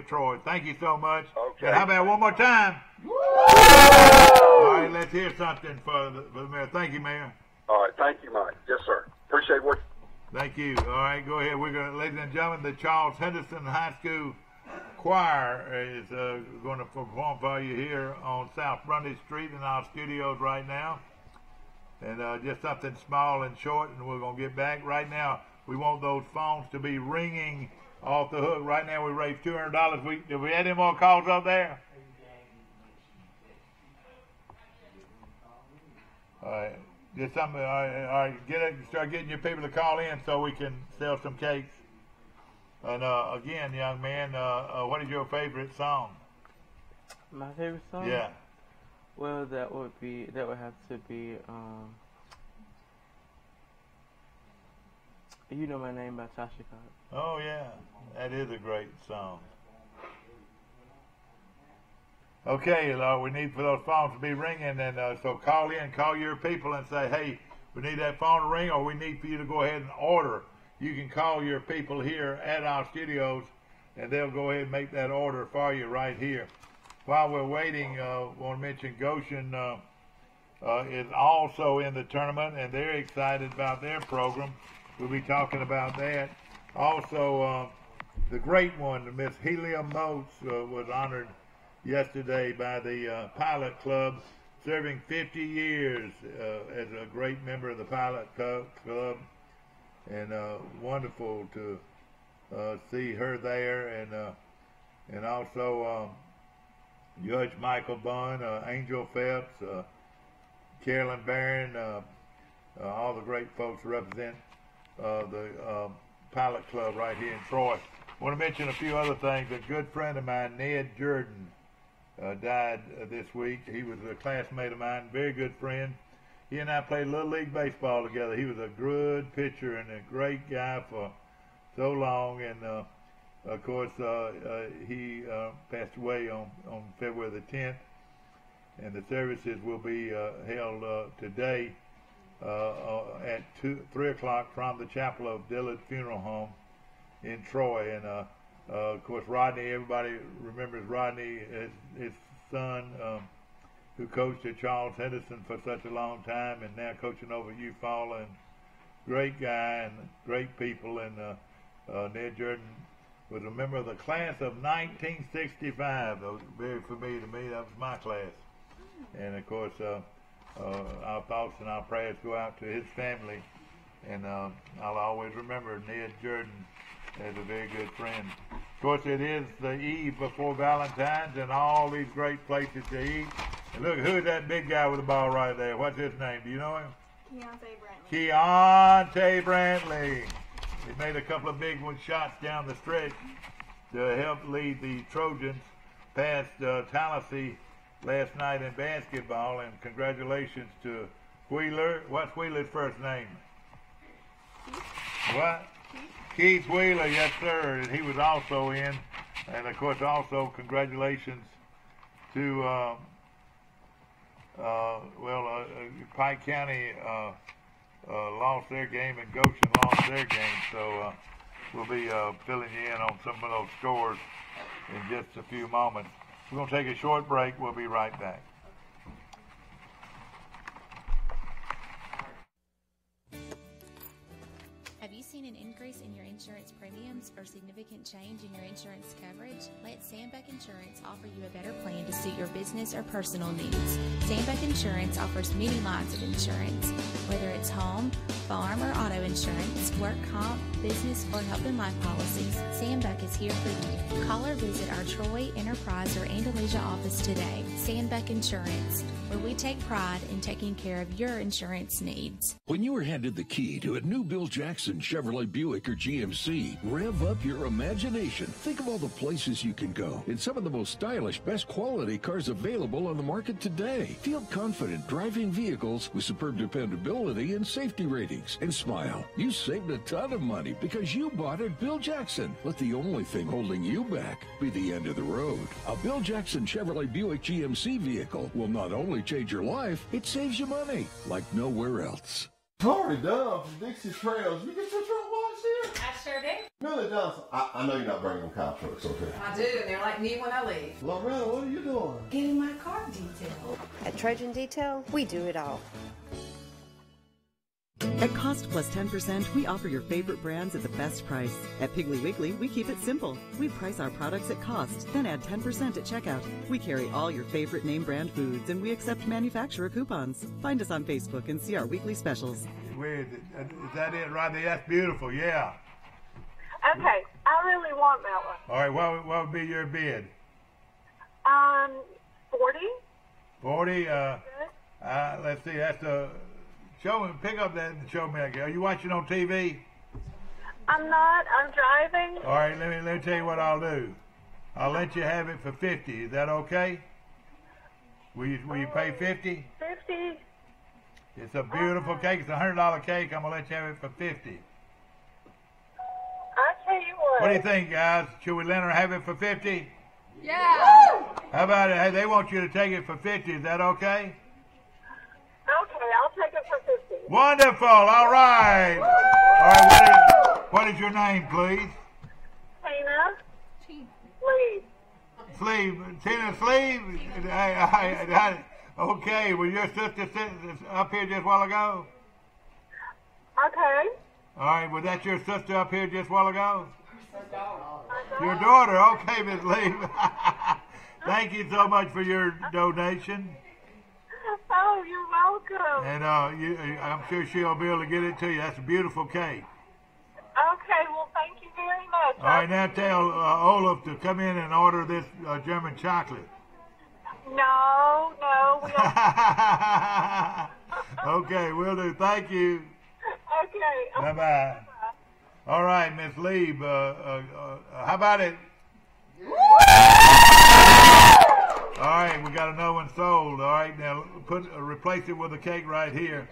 Troy. Thank you so much. Okay. And how about one more time? All right, let's hear something for the mayor. Thank you, Mayor. All right, thank you, Mike. Yes, sir. Appreciate what. Thank you. All right, go ahead. We're going, ladies and gentlemen, the Charles Henderson High School Choir is going to perform for you here on South Grundy Street in our studios right now. And just something small and short, and we're going to get back. Right now, we want those phones to be ringing off the hook. Right now, we raised $200. Do we have any more calls up there? All right. Just something. All right. Start getting your people to call in so we can sell some cakes. And again, young man, what is your favorite song? My favorite song? Yeah. Well, that would have to be You Know My Name by Tasha Cobbs. Oh yeah, that is a great song. Okay, we need for those phones to be ringing, and so call your people and say, hey, we need that phone to ring, or we need for you to go ahead and order. You can call your people here at our studios, and they'll go ahead and make that order for you right here. While we're waiting, I want to mention Goshen is also in the tournament, and they're excited about their program. We'll be talking about that. Also, the great one, Miss Helia Moats, was honored yesterday by the Pilot Club, serving 50 years as a great member of the Pilot Club. And wonderful to see her there, and also Judge Michael Bunn, Angel Phelps, Carolyn Barron, all the great folks represent the Pilot Club right here in Troy. want to mention a few other things. A good friend of mine, Ned Jordan, died this week. He was a classmate of mine, very good friend. He and I played Little League Baseball together. He was a good pitcher and a great guy for so long. And, of course, he passed away on February the 10th. And the services will be held today at 3 o'clock from the chapel of Dillard Funeral Home in Troy. And, of course, Rodney, everybody remembers Rodney, his son, who coached at Charles Henderson for such a long time and now coaching over Eufaula. And great guy and great people. And Ned Jordan was a member of the class of 1965. That was very familiar to me. That was my class. And, of course, our thoughts and our prayers go out to his family. And I'll always remember Ned Jordan as a very good friend. Of course, it is the eve before Valentine's and all these great places to eat. And look, who's that big guy with the ball right there? What's his name? Do you know him? Keontae Brantley. Keontae Brantley. He made a couple of big shots down the stretch to help lead the Trojans past Tallahassee last night in basketball. And congratulations to Wheeler. What's Wheeler's first name? What? Keith Wheeler, yes, sir. And he was also in. And, of course, also congratulations to, Pike County lost their game and Goshen lost their game. So we'll be filling you in on some of those scores in just a few moments. We're going to take a short break. We'll be right back. Have you seen an increase in your insurance premiums or significant change in your insurance coverage? Let Sandbeck Insurance offer you a better plan to suit your business or personal needs. Sandbeck Insurance offers many lines of insurance, whether it's home, farm, or auto insurance, work comp, business, or health and life policies. Sandbeck is here for you. Call or visit our Troy, Enterprise, or Andalusia office today. Sandbeck Insurance, where we take pride in taking care of your insurance needs. When you are handed the key to a new Bill Jackson Chevrolet Buick or GMC, rev up your imagination. Think of all the places you can go in some of the most stylish, best quality cars available on the market today. Feel confident driving vehicles with superb dependability and safety ratings. And smile. You saved a ton of money because you bought at Bill Jackson. Let the only thing holding you back be the end of the road. A Bill Jackson Chevrolet Buick GMC vehicle will not only change your life, it saves you money like nowhere else. Tori Dunn from Dixie Trails. You get your truck washed here? I sure did. Millie Johnson. I know you're not bringing them cow trucks, okay? I do, and they're like me when I leave. Loretta, what are you doing? Getting my car detailed. At Trojan Detail, we do it all. At Cost Plus 10%, we offer your favorite brands at the best price. At Piggly Wiggly, we keep it simple. We price our products at cost, then add 10% at checkout. We carry all your favorite name brand foods, and we accept manufacturer coupons. Find us on Facebook and see our weekly specials. Is that it right there? That's beautiful, yeah. Okay, I really want that one. All right, what would be your bid? 40. 40, let's see, that's the... Show me, pick up that and show me again. Are you watching on TV? I'm not. I'm driving. All right, let me tell you what I'll do. I'll let you have it for 50. Is that okay? Will you pay 50? 50. It's a beautiful cake. It's a $100 cake. I'm gonna let you have it for 50. I tell you what. What do you think, guys? Should we let her have it for 50? Yeah. How about it? Hey, they want you to take it for 50. Is that okay? Okay, I'll take it for 50. Wonderful. All right. All right. What is your name, please? Tina. Sleeve. Sleeve. Tina Sleeve. Okay. Was your sister up here just a while ago? Okay. All right. Was that your sister up here just a while ago? Your daughter. Okay, Miss Lee. Thank you so much for your donation. Oh, you're welcome. And I'm sure she'll be able to get it to you. That's a beautiful cake. Okay, well, thank you very much. All right, now tell Olaf to come in and order this German chocolate. No, we don't. Okay, will do. Thank you. Okay. Bye-bye. All right, Miss Lee, how about it? All right, we got another one sold. All right, now replace it with a cake right here,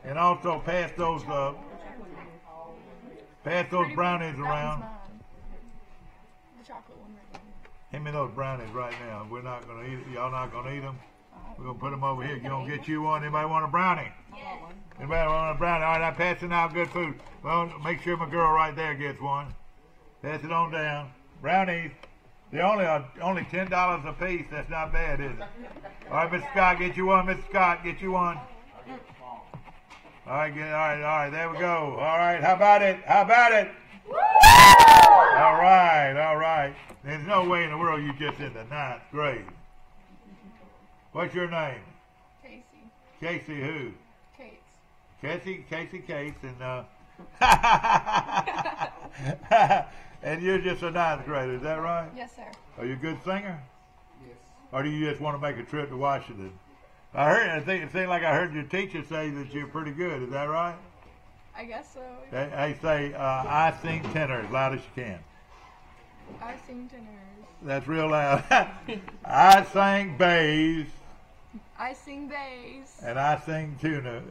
and also pass those brownies around. The chocolate one right there. Hand me those brownies right now. We're not gonna eat it. Y'all not gonna eat them. We're gonna put them over here. You gonna get you one? Anybody want a brownie? Anybody want a brownie? All right, I'm passing out good food. Well, make sure my girl right there gets one. Pass it on down. Brownies. They're only $10 a piece. That's not bad, is it? All right, Mr. Scott, get you one. Mr. Scott, get you one. All right, all right. There we go. All right, how about it? How about it? All right. There's no way in the world you just in the 9th grade. What's your name? Casey. Casey who? Cates. Casey Cates, and and you're just a 9th grader, is that right? Yes, sir. Are you a good singer? Yes. Or do you just want to make a trip to Washington? It seemed like I heard your teacher say that you're pretty good, is that right? I guess so. Hey, say, I sing tenor as loud as you can. I sing tenors. That's real loud. I sing bass. I sing bass. And I sing tenor,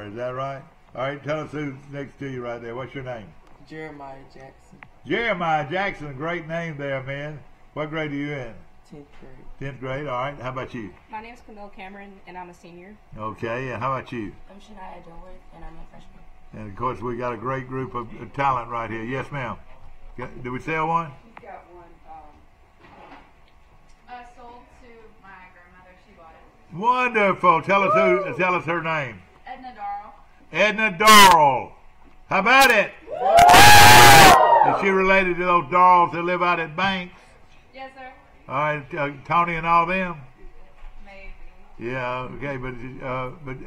is that right? All right, tell us who's next to you right there. What's your name? Jeremiah Jackson. Jeremiah Jackson, great name there, man. What grade are you in? 10th grade. 10th grade, all right. How about you? My name's Camille Cameron, and I'm a senior. Okay, and how about you? I'm Shania Dilworth, and I'm a freshman. And, of course, we got a great group of talent right here. Yes, ma'am. Did we sell one? We've got one. Sold to my grandmother. She bought it. Wonderful. Tell us her name. Edna Darrell. Edna Darrell. How about it? Is she related to those Darrells that live out at Banks? Yes, sir. All right, Tony and all them? Maybe. Yeah, okay, but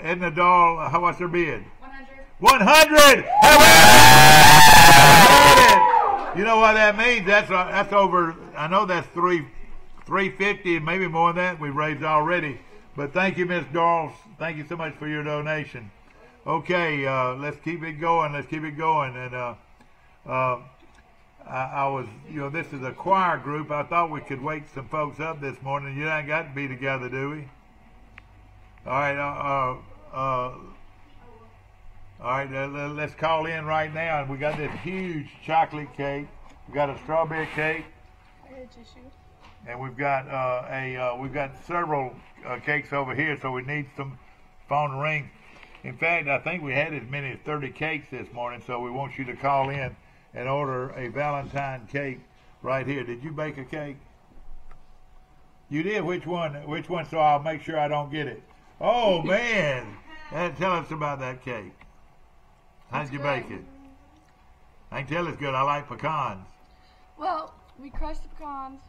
Edna Darrell, what's her bid? 100. 100! You know what that means? That's over, I know that's $350, maybe more than that we've raised already. But thank you, Miss Darrell. Thank you so much for your donation. Okay, let's keep it going. And I was, this is a choir group. I thought we could wake some folks up this morning. You ain't got to be together, do we? All right, let's call in right now. And we got this huge chocolate cake. We got a strawberry cake. I got tissue. And we've got we've got several cakes over here, so we need some phone to ring. In fact, I think we had as many as 30 cakes this morning, so we want you to call in and order a Valentine cake right here. Did you bake a cake? You did? Which one? Which one? So I'll make sure I don't get it. Oh, man. Tell us about that cake. How did you bake it? I can tell it's good. I like pecans. Well, we crushed the pecans,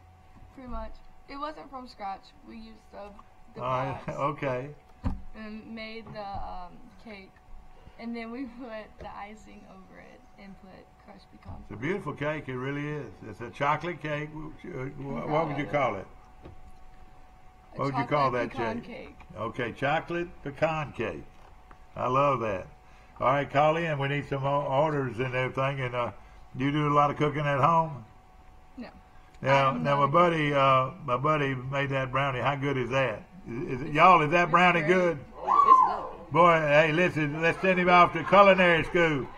pretty much. It wasn't from scratch. We used the blocks. Okay. And made the cake. And then we put the icing over it and put crushed pecans. It's a beautiful cake. It really is. It's a chocolate cake. What would you call it? What would you call that cake? Okay, chocolate pecan cake. I love that. All right, call in. We need some orders and everything. And you do a lot of cooking at home? No. Now my buddy made that brownie. How good is that? Is that brownie good? Boy, hey, listen, let's send him off to culinary school.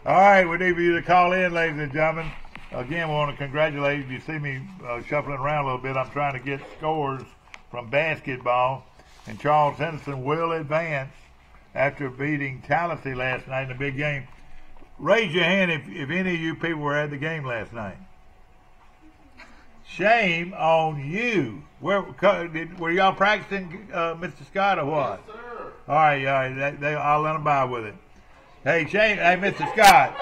All right, we need for you to call in, ladies and gentlemen. Again, we want to congratulate you. You see me shuffling around a little bit. I'm trying to get scores from basketball. And Charles Henderson will advance after beating Tallahassee last night in a big game. Raise your hand if any of you people were at the game last night. Shame on you. Were y'all practicing, Mr. Scott, or what? Yes, sir. All right. I'll let them by with it. Hey, Mr. Scott.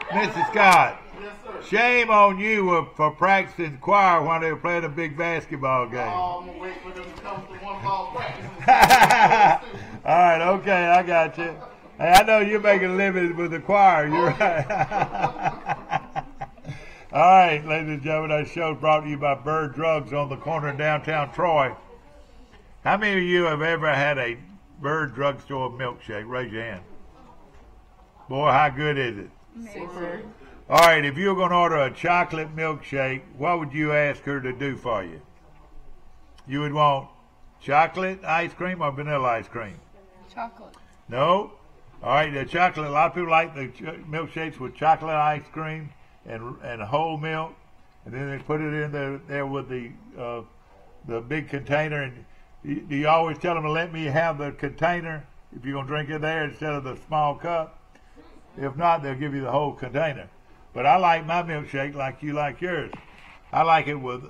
Mr. Scott. Yes, sir. Shame on you for practicing choir when they were playing a big basketball game. Oh, I'm going to wait for them to come to one-ball practice. All right, okay, I got you. Hey, I know you're making a living with the choir. You're right. All right, ladies and gentlemen, our show is brought to you by Bird Drugs on the corner in downtown Troy. How many of you have ever had Bird Drugstore milkshake? Raise your hand. Boy, how good is it? Super. All right, if you were going to order a chocolate milkshake, what would you ask her to do for you? You would want chocolate ice cream or vanilla ice cream? Chocolate. No? All right, the chocolate, a lot of people like the milkshakes with chocolate ice cream and whole milk, and then they put it in there with the big container. And do you always tell them to let me have the container if you're going to drink it there instead of the small cup? If not, they'll give you the whole container. But I like my milkshake like you like yours. I like it with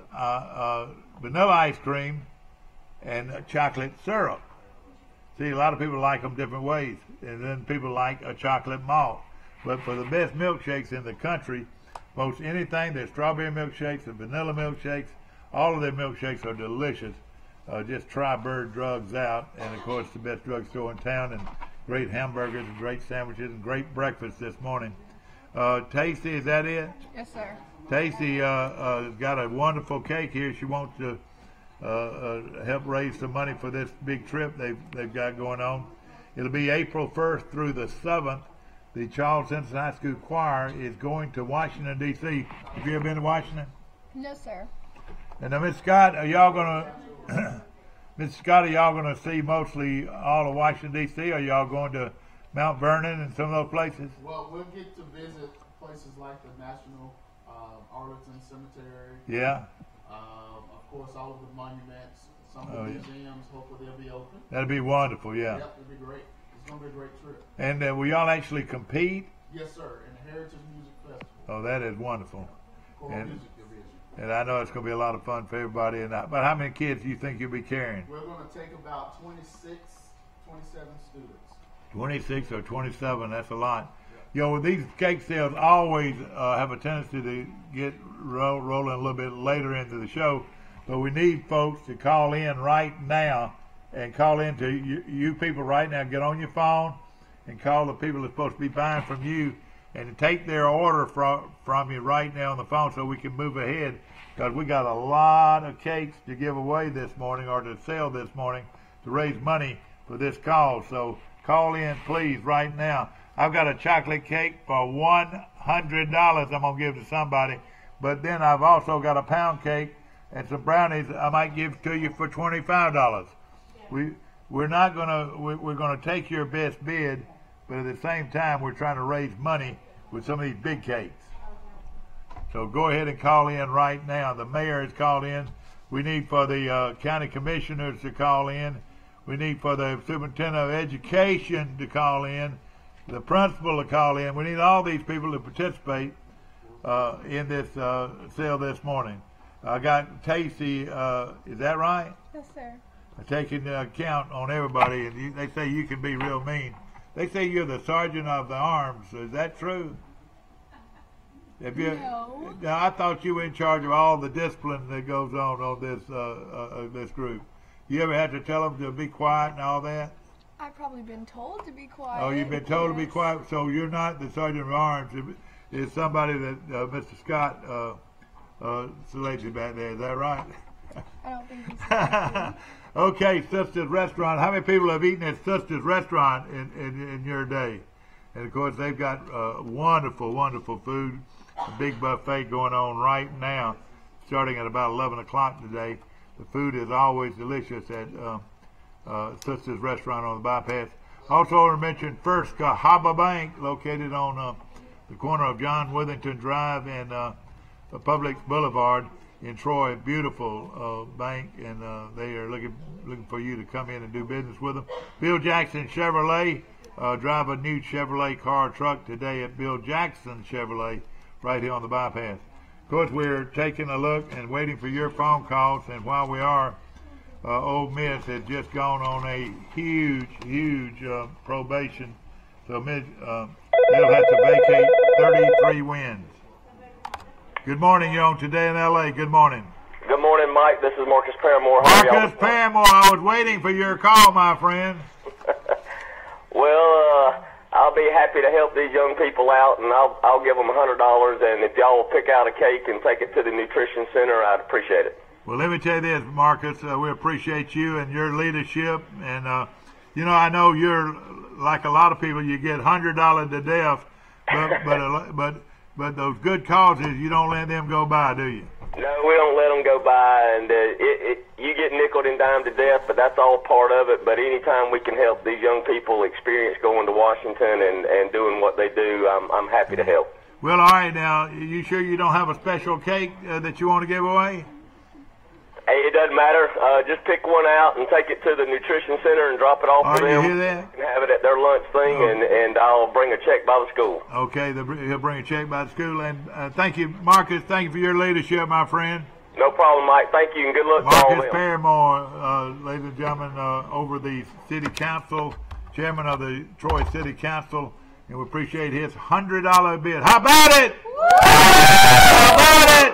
vanilla ice cream and chocolate syrup. See, a lot of people like them different ways, and then people like a chocolate malt. But for the best milkshakes in the country, most anything, there's strawberry milkshakes and vanilla milkshakes. All of their milkshakes are delicious. Just try Bird Drugs out, and of course the best drugstore in town, and great hamburgers and great sandwiches and great breakfast this morning. Tasty, is that it? Yes, sir. Tasty has got a wonderful cake here. She wants to help raise some money for this big trip they've got going on. It'll be April 1st through the 7th. The Charles Henson High School Choir is going to Washington, D.C. Have you ever been to Washington? No, sir. And now, Miss Scott, are y'all going to... Mr. Scott, are y'all going to see mostly all of Washington, D.C., or are y'all going to Mount Vernon and some of those places? Well, we'll get to visit places like the National Arlington Cemetery. Yeah. Of course, all of the monuments, some of the museums, hopefully they'll be open. That'll be wonderful, yeah. Yep, it'll be great. It's going to be a great trip. And will y'all actually compete? Yes, sir, in the Heritage Music Festival. Oh, that is wonderful. Choral Music Division. And I know it's going to be a lot of fun for everybody. But how many kids do you think you'll be carrying? We're going to take about 27 students. 26 or 27, that's a lot. You know, these cake sales always have a tendency to get rolling a little bit later into the show, but we need folks to call in right now and call in to you people right now. Get on your phone and call the people that's supposed to be buying from you and take their order from you right now on the phone so we can move ahead, because we got a lot of cakes to give away this morning or to sell this morning to raise money for this cause. So call in, please, right now. I've got a chocolate cake for $100 I'm going to give to somebody. But then I've also got a pound cake and some brownies I might give to you for $25. We're not going to, we're going to take your best bid, but at the same time, we're trying to raise money with some of these big cakes. So go ahead and call in right now. The mayor has called in. We need for the county commissioners to call in. We need for the superintendent of education to call in, the principal to call in. We need all these people to participate in this sale this morning. I got Tasty, is that right? Yes, sir. Taking account on everybody, and they say you can be real mean. They say you're the sergeant of the arms. Is that true? No. I thought you were in charge of all the discipline that goes on this group. You ever had to tell them to be quiet and all that? I've probably been told to be quiet. Oh, you've been told to be quiet, so you're not the sergeant of arms. It's somebody that Mr. Scott selected back there. Is that right? I don't think he's Okay, Sister's Restaurant. How many people have eaten at Sister's Restaurant in your day? And, of course, they've got wonderful, wonderful food. A big buffet going on right now, starting at about 11 o'clock today. The food is always delicious at Sister's Restaurant on the bypass. Also, I want to mention First Cahaba Bank, located on the corner of John Withington Drive and Publix Boulevard in Troy. Beautiful bank, and they are looking for you to come in and do business with them. Bill Jackson Chevrolet. Drive a new Chevrolet car or truck today at Bill Jackson Chevrolet right here on the bypass. Of course, we're taking a look and waiting for your phone calls, and while we are, Ole Miss has just gone on a huge probation, so they'll have to vacate 33 wins. Good morning, you're on Today in L.A. Good morning. Good morning, Mike. This is Marcus Paramore. How are y'all? Marcus Paramore, I was waiting for your call, my friend. Well, I'll be happy to help these young people out, and I'll give them $100. And if y'all will pick out a cake and take it to the nutrition center, I'd appreciate it. Well, let me tell you this, Marcus. We appreciate you and your leadership, and You know, I know you're like a lot of people. You get $100 to death, but those good causes, you don't let them go by, do you? No, we don't let them go by, and you get nickeled and dimed to death, but that's all part of it. But anytime we can help these young people experience going to Washington and doing what they do, I'm happy to help. Well, all right, now, you sure you don't have a special cake that you want to give away? Hey, it doesn't matter. Just pick one out and take it to the nutrition center and drop it off for them. You hear that? And have it at their lunch thing, and I'll bring a check by the school. Okay, he'll bring a check by the school. And thank you, Marcus. Thank you for your leadership, my friend. No problem, Mike. Thank you, and good luck to all of Marcus them. Paramore, ladies and gentlemen, over the city council, chairman of the Troy City Council, and we appreciate his $100 bid. How about it? How about it?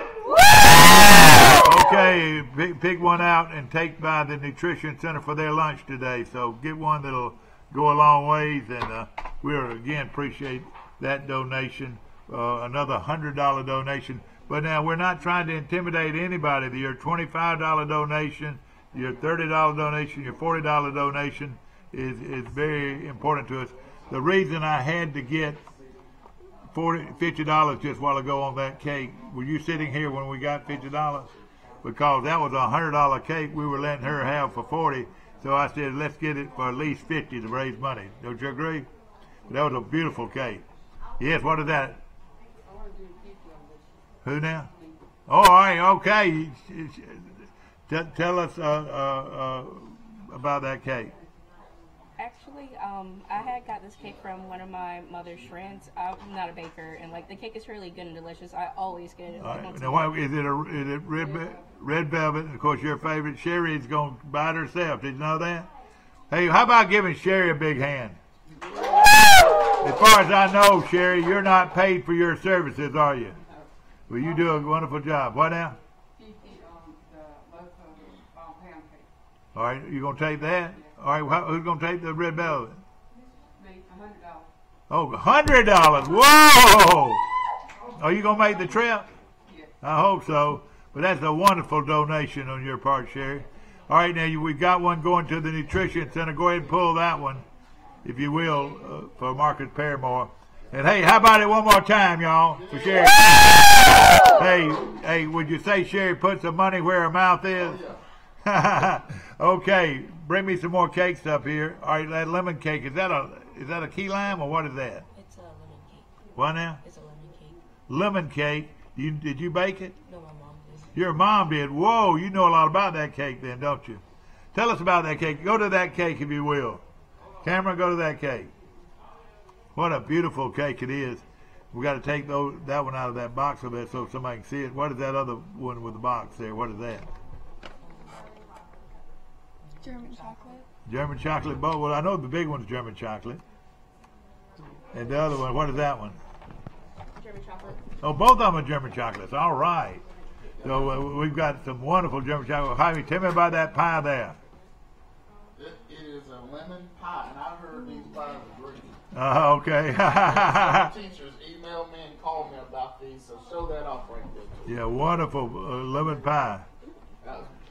Okay, pick one out and take by the Nutrition Center for their lunch today. So get one that'll go a long ways, and we again appreciate that donation. Another $100 donation. But now we're not trying to intimidate anybody. Your $25 donation, your $30 donation, your $40 donation is very important to us. The reason I had to get $50 just a while ago on that cake, were you sitting here when we got $50? Because that was a $100 cake we were letting her have for $40. So I said, let's get it for at least $50 to raise money. Don't you agree? That was a beautiful cake. Yes, what is that? Who now? Oh, all right, okay. Tell us about that cake. Actually, I had got this cake from one of my mother's friends. I'm not a baker, and like the cake is really good and delicious. I always get it. Right. Now, why, is it red velvet? And of course, your favorite. Sherry's going to buy it herself. Did you know that? Hey, how about giving Sherry a big hand? As far as I know, Sherry, you're not paid for your services, are you? Well, you do a wonderful job. What now? All right, you going to take that? All right, who's going to take the red velvet? $100. Oh, $100. Whoa! Are you going to make the trip? Yes. I hope so. But that's a wonderful donation on your part, Sherry. All right, now we've got one going to the Nutrition Center. Go ahead and pull that one, if you will, for Marcus Paramore. And hey, how about it one more time, y'all, for Sherry? Hey, would you say Sherry put some money where her mouth is? Okay, bring me some more cakes up here. All right, that lemon cake, is that a key lime or what is that? It's a lemon cake. What now? It's a lemon cake. Lemon cake. Did you bake it? No, my mom did. Your mom did. Whoa, you know a lot about that cake then, don't you? Tell us about that cake. Go to that cake if you will. Camera, go to that cake. What a beautiful cake it is. We got to take that one out of that box a bit so somebody can see it. What is that other one with the box there? What is that? German chocolate. German chocolate bowl. Well, I know the big one's German chocolate. And the other one, what is that one? German chocolate. Oh, both of them are German chocolates. All right. So we've got some wonderful German chocolate. Jaime, tell me about that pie there. It is a lemon pie, and I've heard these pies are great. Okay. Some teachers email me and call me about these, so show that off right there. Yeah, wonderful lemon pie.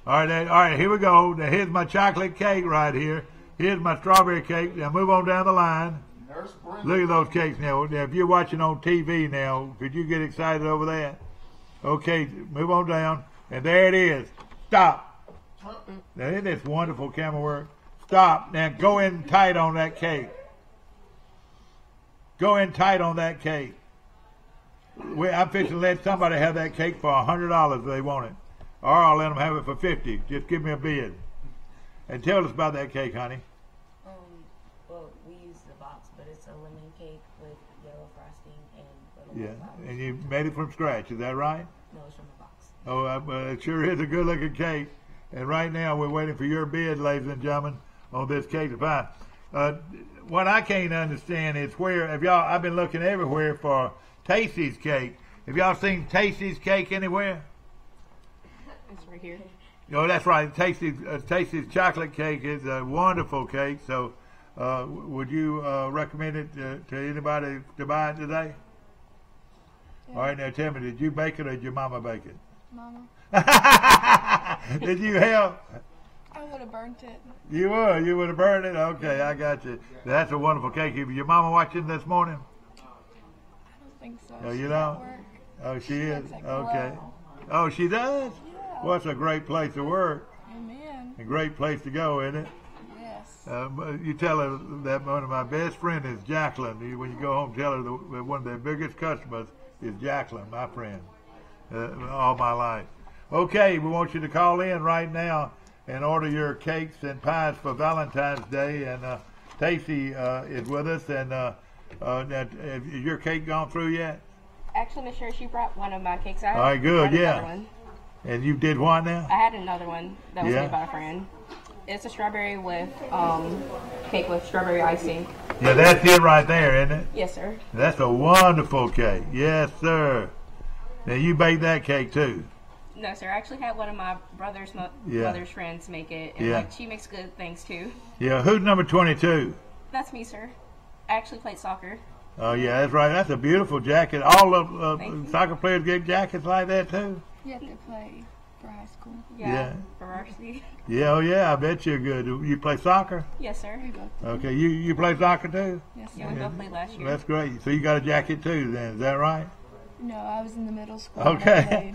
All right, here we go. Now, here's my chocolate cake right here. Here's my strawberry cake. Now, move on down the line. Look at those cakes now. Now, if you're watching on TV now, could you get excited over that? Okay, move on down. And there it is. Stop. Now, isn't this wonderful camera work? Stop. Now, go in tight on that cake. Go in tight on that cake. I'm fixing to let somebody have that cake for $100 if they want it. Or I'll let them have it for $50. Just give me a bid. And tell us about that cake, honey. Well, we use the box, but it's a lemon cake with yellow frosting and little flowers. And you made it from scratch, is that right? No, it's from the box. Oh, it sure is a good-looking cake. And right now we're waiting for your bid, ladies and gentlemen, on this cake to buy. What I can't understand is I've been looking everywhere for Tasty's cake. Have y'all seen Tasty's cake anywhere? It's right here. Oh, that's right. Tasty's chocolate cake is a wonderful cake. So, would you recommend it to anybody to buy it today? Yeah. All right, now tell me, did you bake it or did your mama bake it? Mama. Did you help? I I would have burnt it. You would have burned it? Okay, I got you. That's a wonderful cake. Your mama watching this morning? I don't think so. Oh, you She's don't? at work. Oh, she is? She works at Okay. Glow. Oh, she does? Yeah. Well, it's a great place to work. Amen. A great place to go, isn't it? Yes. You tell her that one of my best friends is Jacqueline. When you go home, tell her that one of their biggest customers is Jacqueline, my friend, all my life. Okay, we want you to call in right now and order your cakes and pies for Valentine's Day. And Stacy is with us. And has your cake gone through yet? Actually, Miss Sherry, she brought one of my cakes. All right, good, had yeah. another one. And you did what now? I had another one that was Yeah. made by a friend. It's a strawberry with cake with strawberry icing. Yeah, that's it right there, isn't it? Yes, sir. That's a wonderful cake. Yes, sir. Now, you baked that cake, too. No, sir. I actually had one of my brother's mother's friends make it, and like she makes good things too. Yeah, who's number 22? That's me, sir. I actually played soccer. Oh, yeah, that's right. That's a beautiful jacket. All of soccer players get jackets like that, too? You have to play for high school. Yeah. For varsity. Yeah, oh, yeah, I bet you're good. You play soccer? Yes, sir. Okay, you play soccer, too? Yes, Yeah, we both played last year. That's great. So you got a jacket, too, then. Is that right? No, I was in the middle school. Okay.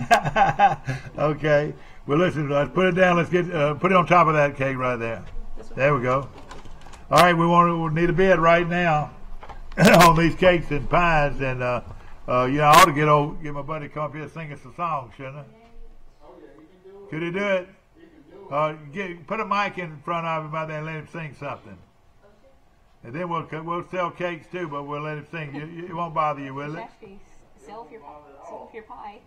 Okay. Well, listen, let's put it down. Let's get put it on top of that cake right there. There we go. All right, we need a bid right now on these cakes and pies, and I ought to get my buddy to come up here and sing us a song, shouldn't I? Could he do it? Put a mic in front of him out there and let him sing something. And then we'll sell cakes too, but we'll let him sing. It won't bother you, will it? Sell your pie.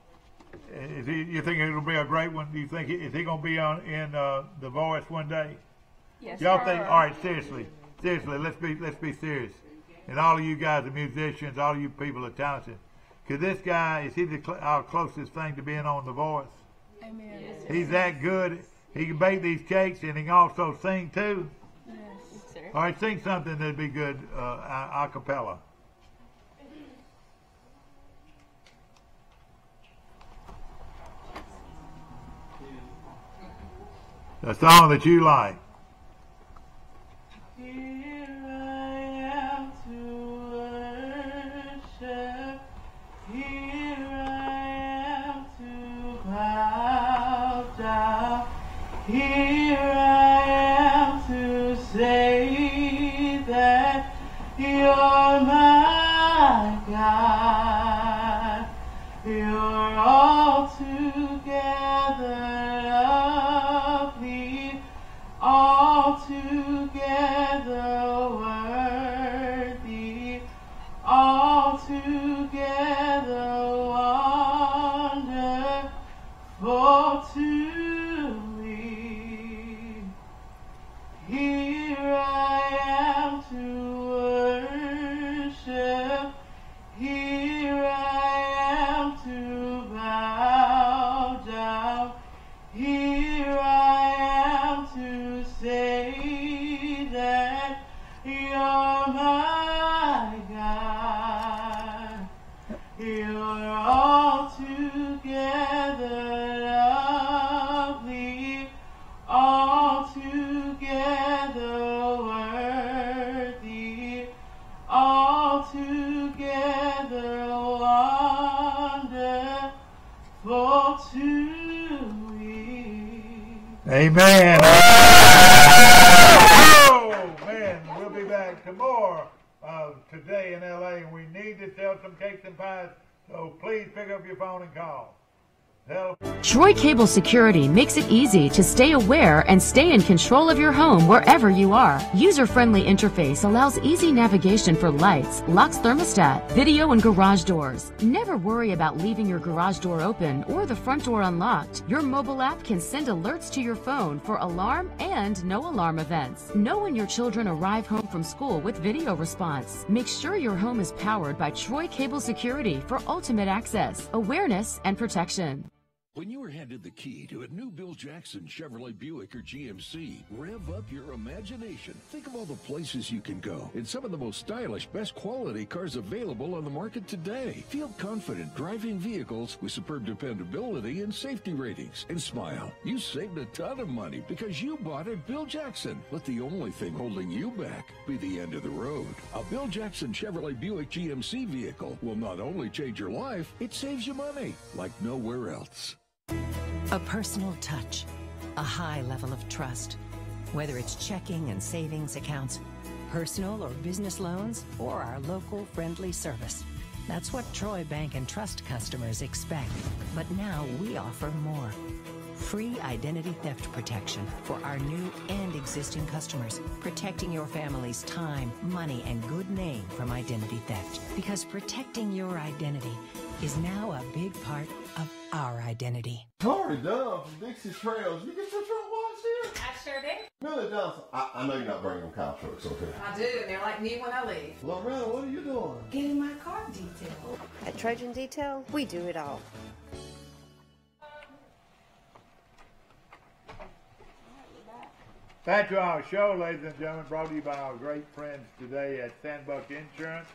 You think it'll be a great one? Do you think is he going to be in The Voice one day? Yes. Y'all think? All right, seriously, let's be serious. And all of you guys are musicians. All of you people are talented. Cause this guy is our closest thing to being on The Voice. Amen. He's that good. He can bake these cakes and he can also sing too. Yes, sir. All right, sing something that'd be good a cappella. A song that you like. Here I am to worship. Here I am to bow down. Here I am to say that you're my God. You're all together lovely, all together worthy, all together wonderful to me. Here I am to worship. Here I am to bow down. Here I am to say that you're my God. You're all together lovely, all together worthy, all together wonderful to me. Amen. Oh man, we'll be back to more today in LA, and we need to sell some cakes and pies. So please pick up your phone and call. Troy Cable Security makes it easy to stay aware and stay in control of your home wherever you are. User-friendly interface allows easy navigation for lights, locks thermostat, video, and garage doors. Never worry about leaving your garage door open or the front door unlocked. Your mobile app can send alerts to your phone for alarm and no alarm events. Know when your children arrive home from school with video response. Make sure your home is powered by Troy Cable Security for ultimate access, awareness, and protection. When you are handed the key to a new Bill Jackson Chevrolet Buick or GMC, rev up your imagination. Think of all the places you can go in some of the most stylish, best quality cars available on the market today. Feel confident driving vehicles with superb dependability and safety ratings. And smile, you saved a ton of money because you bought at Bill Jackson. Let the only thing holding you back be the end of the road. A Bill Jackson Chevrolet Buick GMC vehicle will not only change your life, it saves you money like nowhere else. A personal touch, a high level of trust. Whether it's checking and savings accounts, personal or business loans, or our local friendly service. That's what Troy Bank and Trust customers expect. But now we offer more. Free identity theft protection for our new and existing customers, protecting your family's time, money, and good name from identity theft. Because protecting your identity is now a big part of our identity. Tori Dunn from Dixie Trails. You get your truck washed here? I sure did. Billy Johnson. I know you're not bringing them cow trucks over here. I do, and they're like me when I leave. Loretta, what are you doing? Getting my car detailed. At Trojan Detail, we do it all. Back to our show, ladies and gentlemen, brought to you by our great friends today at Sandbuck Insurance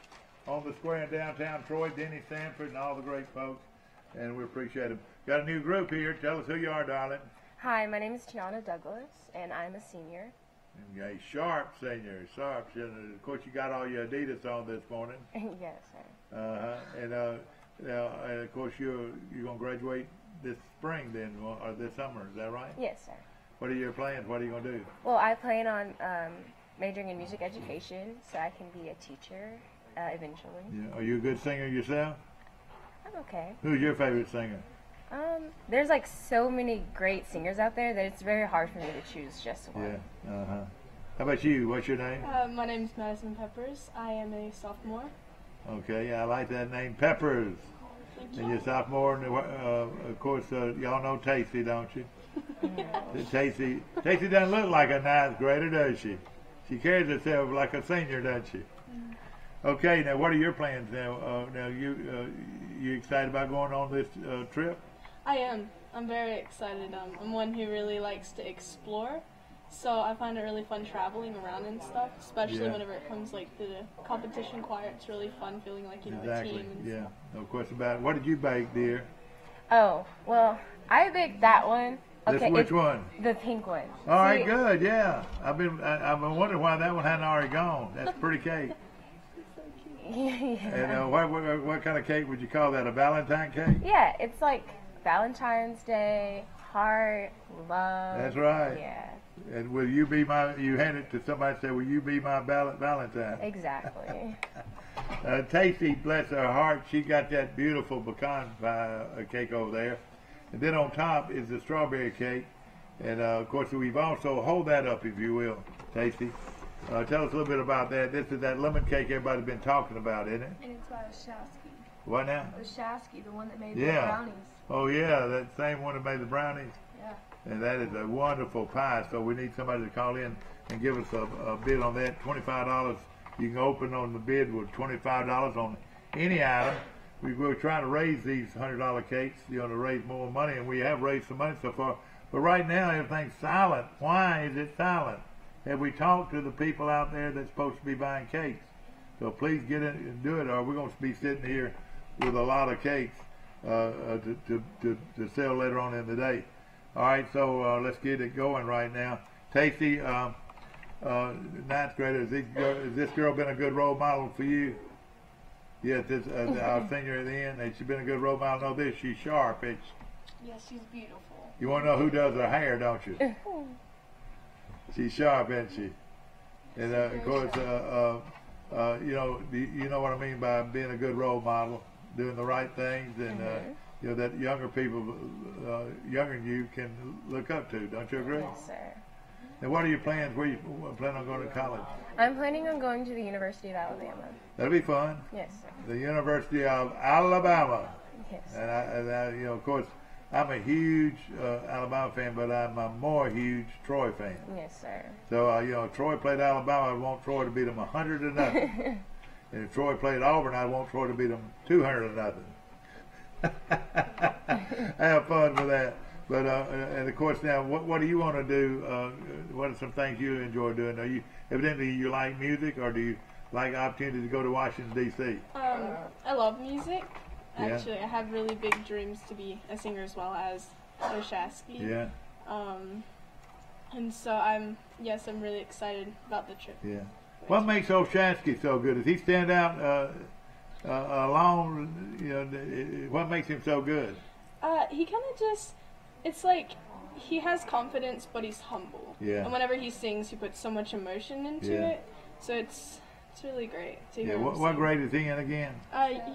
on the square in downtown Troy, Denny Sanford, and all the great folks, and we appreciate them. Got a new group here. Tell us who you are, darling. Hi, my name is Tiana Douglas, and I'm a senior. Okay, Sharp senior, Sharp. And of course, you got all your Adidas on this morning. Yes, sir. And of course, you're gonna graduate this spring then, or this summer. Is that right? Yes, sir. What are your plans? What are you gonna do? Well, I plan on majoring in music education, so I can be a teacher eventually. Yeah. Are you a good singer yourself? I'm okay. Who's your favorite singer? There's like so many great singers out there that it's very hard for me to choose just one. Yeah. How about you? What's your name? My name is Madison Peppers. I am a sophomore. Okay, I like that name, Peppers. And you're a sophomore, and of course, y'all know Tacey, don't you? Tacey doesn't look like a ninth grader, does she? She carries herself like a senior, doesn't she? Okay, now what are your plans now? Now you excited about going on this trip? I am. I'm very excited. I'm one who really likes to explore, so I find it really fun traveling around and stuff, especially whenever it comes like to the competition choir. It's really fun feeling like you know a team. And yeah, no question about it. What did you bake, dear? Oh, well, I baked that one. Okay, which one? The pink one. All right, good. Yeah, I've been wondering why that one hadn't already gone. That's a pretty cake. Yeah. And what kind of cake would you call that? A Valentine cake? Yeah, it's like Valentine's Day, heart, love. That's right. Yeah. And will you be my? You hand it to somebody. Say, will you be my Valentine? Exactly. Tacey, bless her heart, she got that beautiful pecan pie cake over there. And then on top is the strawberry cake. And of course, we've also, hold that up if you will, Tacey. Tell us a little bit about that. This is that lemon cake everybody's been talking about, isn't it? it's by Oshowski. What now? Oshowski, the one that made the brownies. Oh yeah, that same one that made the brownies. Yeah. And that is a wonderful pie. So we need somebody to call in and give us a bid on that. $25. You can open on the bid with $25 on any item. We're trying to raise these $100 cakes, to raise more money, and we have raised some money so far. But right now, everything's silent. Why is it silent? Have we talked to the people out there that's supposed to be buying cakes? So please get in and do it, or we're going to be sitting here with a lot of cakes to sell later on in the day. All right, so let's get it going right now. Tacey, ninth grader, has this girl been a good role model for you? Yes, our senior at the end, has she been a good role model? No, this, she's sharp. Yes, she's beautiful. You want to know who does her hair, don't you? She's sharp, isn't she? And of course, you know what I mean by being a good role model, doing the right things, and that younger people, younger than you, can look up to. Don't you agree? Yes, sir. And what are your plans? Where you plan on going to college? I'm planning on going to the University of Alabama. That'll be fun. Yes, sir. The University of Alabama. Yes. And I of course, I'm a huge Alabama fan, but I'm a more huge Troy fan. Yes, sir. So, Troy played Alabama. I want Troy to beat them 100-0. And if Troy played Auburn, I want Troy to beat them 200-0. have fun with that. But and of course now, what do you want to do? What are some things you enjoy doing? Are you evidently you like music, or do you like opportunity to go to Washington D.C.? I love music. Yeah. Actually, I have really big dreams to be a singer as well as Oshasky. Yeah. And so I'm really excited about the trip. Yeah. What makes Oshasky so good? Does he stand out alone? You know, what makes him so good? He kind of just, it's like he has confidence, but he's humble. Yeah. And whenever he sings, he puts so much emotion into Yeah. it. So it's really great to Yeah. hear him What sing. grade is he in again?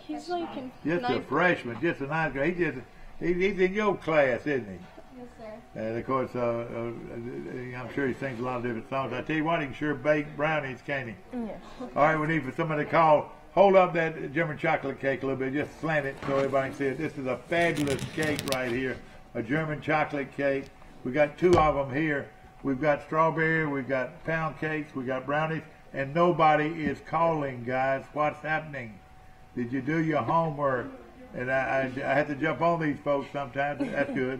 He's like in Just a ninth freshman, just a ninth grade. He's in your class, isn't he? Yes, sir. And of course, I'm sure he sings a lot of different songs. I tell you what, he can sure bake brownies, can't he? Yes. All right, we need for somebody to call. Hold up that German chocolate cake a little bit, just slant it so everybody can see it. This is a fabulous cake right here, a German chocolate cake. We got two of them here. We've got strawberry, we've got pound cakes, we got brownies, and nobody is calling, guys. What's happening? Did you do your homework? And I had to jump on these folks sometimes. That's good.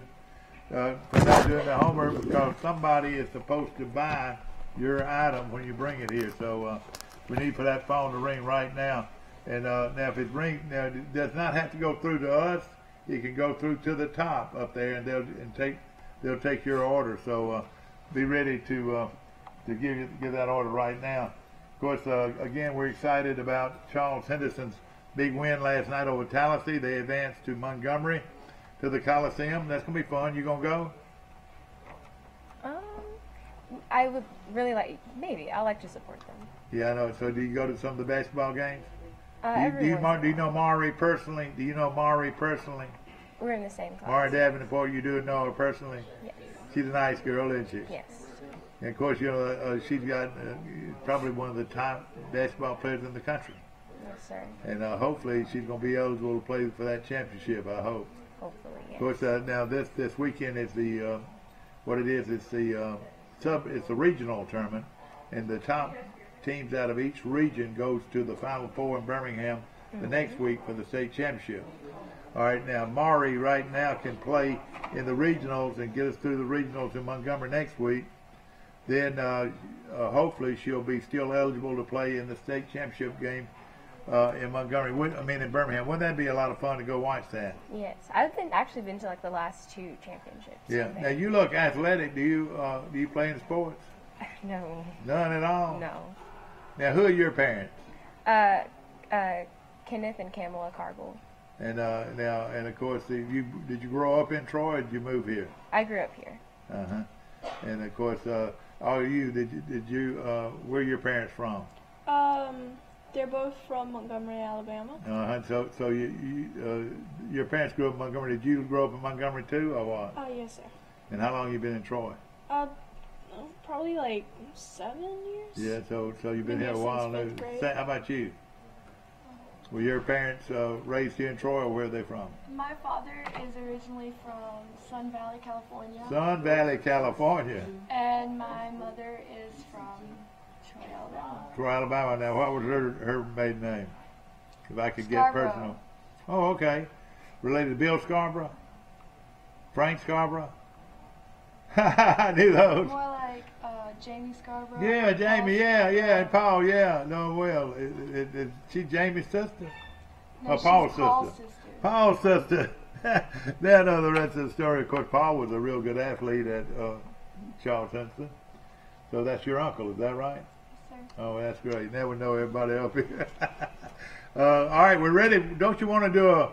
For not doing the homework, because somebody is supposed to buy your item when you bring it here. So we need for that phone to ring right now. And now if it rings, now it does not have to go through to us. It can go through to the top up there, and they'll take your order. So be ready to give that order right now. Of course, again, we're excited about Charles Henderson's big win last night over Tallahassee. They advanced to Montgomery, to the Coliseum. That's going to be fun. You going to go? I would really like, maybe. I like to support them. Yeah, I know. So do you go to some of the basketball games? Do you know Mari personally? Do you know Mari personally? We're in the same class. Mari Davenport, you do know her personally? Yes. She's a nice girl, isn't she? Yes. And of course, you know, she's got probably one of the top basketball players in the country. Yes, sir. And hopefully she's going to be eligible to play for that championship, I hope. Hopefully, yes. Of course, now this weekend is the, what it is, it's the it's a regional tournament, and the top teams out of each region goes to the Final Four in Birmingham the next week for the state championship. All right, now Mari right now can play in the regionals and get us through the regionals in Montgomery next week. Then hopefully she'll be still eligible to play in the state championship game in Montgomery. In Birmingham. Wouldn't that be a lot of fun to go watch that? Yes, I've actually been to like the last two championships. Yeah. Now you look athletic. Do you play in sports? No. None at all. No. Now who are your parents? Kenneth and Kamala Cargill. And and of course, did you grow up in Troy, or did you move here? I grew up here. And of course, all you did you where are your parents from? They're both from Montgomery, Alabama. So your parents grew up in Montgomery. Did you grow up in Montgomery too, or what? Yes, sir. And how long have you been in Troy? Probably like 7 years. Yeah, so you've been here a while now. How about you? Were your parents raised here in Troy, or where are they from? My father is originally from Sun Valley, California. Sun Valley, California. And my mother is from Troy, Alabama. Troy, Alabama. Now, what was her maiden name? If I could get Scarborough. personal. Oh, okay. Related to Bill Scarborough? Frank Scarborough? I knew those. More like Jamie Scarborough. Yeah, Jamie, yeah, and Paul, yeah. No, well, is she Jamie's sister? No, Or she's Paul's Paul's sister? sister. Paul's sister. Now I know the rest of the story. Of course, Paul was a real good athlete at Charles Henderson. So that's your uncle, is that right? Yes, sir. Oh, that's great. Now we know everybody up here. All right, we're ready. Don't you want to do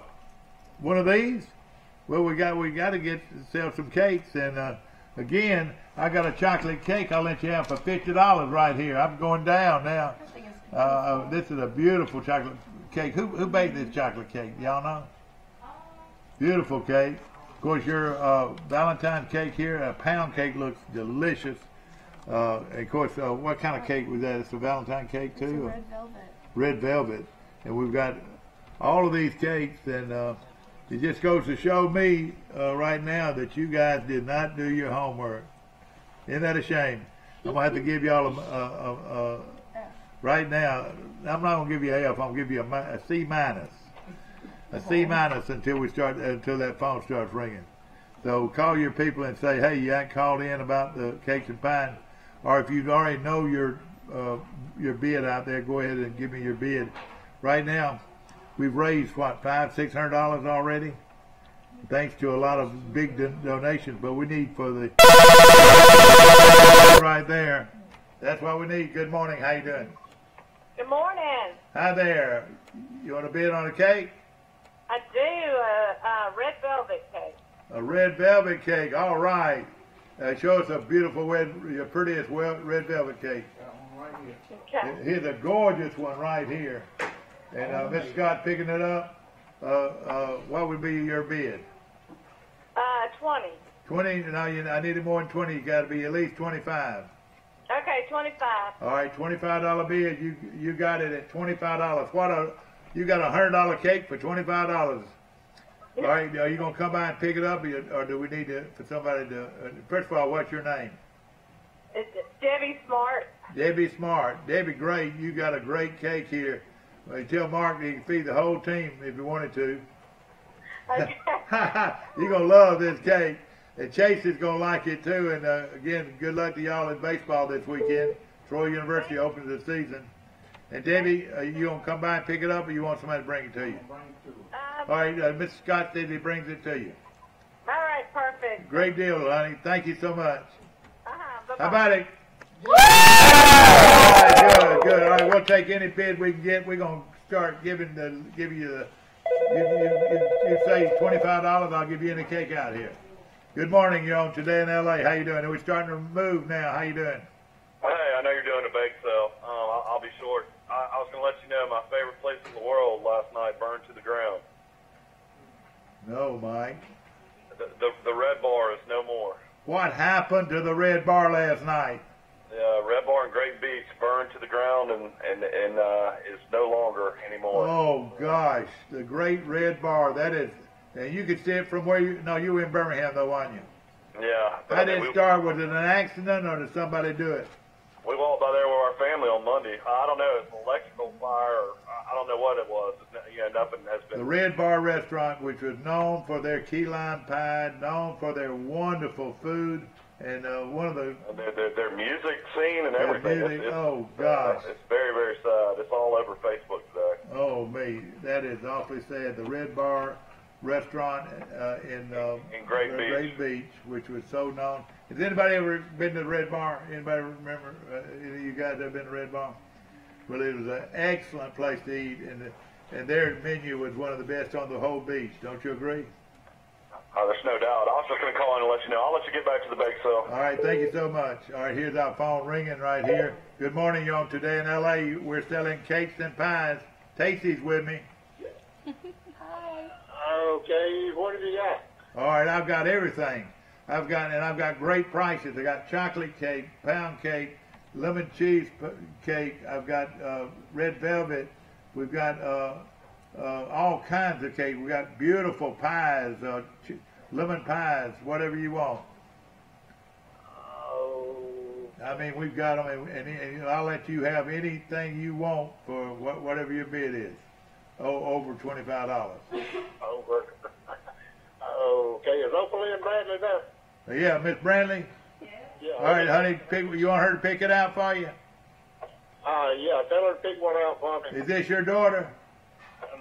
one of these? Well, we got to sell some cakes, and again, I got a chocolate cake I'll let you have for $50 right here. I'm going down now. This is a beautiful chocolate cake. Who baked this chocolate cake? Y'all know? Beautiful cake. Of course, your Valentine's cake here, a pound cake, looks delicious. And of course, what kind of cake was that? It's a Valentine cake too? It's a red velvet. Red velvet. And we've got all of these cakes, and it just goes to show me right now that you guys did not do your homework. Isn't that a shame? I'm going to have to give y'all right now, I'm not going to give you an F, I'm going to give you a C minus. a C minus until that phone starts ringing. So call your people and say, hey, you ain't called in about the cakes and pies, or if you already know your bid out there, go ahead and give me your bid. Right now, we've raised what, $500-600 already, thanks to a lot of big donations. But we need for the right there. That's what we need. Good morning. How you doing? Good morning. Hi there. You want to bid on a cake? I do, a red velvet cake. A red velvet cake. All right. Show us a beautiful, your prettiest red velvet cake. Okay. Here's a gorgeous one right here. And Mr. Scott picking it up. What would be your bid? 20. 20. No, I needed more than 20. You got to be at least 25. Okay, 25. All right, $25 bid. You got it at $25. You got a $100 cake for $25. All right, are you gonna come by and pick it up, or do we need for somebody to? First of all, what's your name? It's Debbie Smart. Debbie Smart. Debbie, great. You got a great cake here. Well, you tell Mark he can feed the whole team if you wanted to. Okay. You're gonna love this cake. And Chase is going to like it too. And again, good luck to y'all in baseball this weekend. Troy University opens the season. And Debbie, you going to come by and pick it up, or you want somebody to bring it to you? All right, Mr. Scott said he brings it to you. All right, perfect. Great deal, honey. Thank you so much. Bye-bye. How about it? All right, good. All right, we'll take any bid we can get. We're going to start giving you the. You say $25, I'll give you any cake out here. Good morning, you're on Today in L.A. How you doing? We're starting to move now. How you doing? Hey, I know you're doing a bake sale. I'll be short. I was going to let you know my favorite place in the world last night burned to the ground. No, Mike. The Red Bar is no more. What happened to the Red Bar last night? Red Bar in Great Beach burned to the ground and is no longer anymore. Oh, gosh. The Great Red Bar. That is... And you could see it from where you were in Birmingham though, weren't you? Yeah. How did it start? Was it an accident or did somebody do it? We walked by there with our family on Monday. I don't know, it's an electrical fire or I don't know what it was. Nothing has been. The Red Bar restaurant, which was known for their key lime pie, known for their wonderful food, and one of the... Their music scene and everything. Oh, gosh. It's very, very sad. It's all over Facebook today. Oh, me. That is awfully sad. The Red Bar restaurant in Great Beach, which was so known. Has anybody ever been to the Red Bar? Anybody remember? Any of you guys ever been to the Red Bar? Well, it was an excellent place to eat, and their menu was one of the best on the whole beach. Don't you agree? There's no doubt. I was just going to call in and let you know. I'll let you get back to the bake sale. All right, thank you so much. All right, here's our phone ringing right here. Good morning, you're on Today in L.A. We're selling cakes and pies. Tasty's with me. Okay, what have you got? All right, I've got everything. I've got great prices. I got chocolate cake, pound cake, lemon cheese cake. I've got red velvet. We've got all kinds of cake. We've got beautiful pies, lemon pies, whatever you want. I mean, we've got them, and I'll let you have anything you want for whatever your bid is. Over $25. Over. Okay, is Opal and Bradley there? Yeah, Miss Brandley? Yeah. All right, honey, you want her to pick it out for you? Yeah, tell her to pick one out for me. Is this your daughter?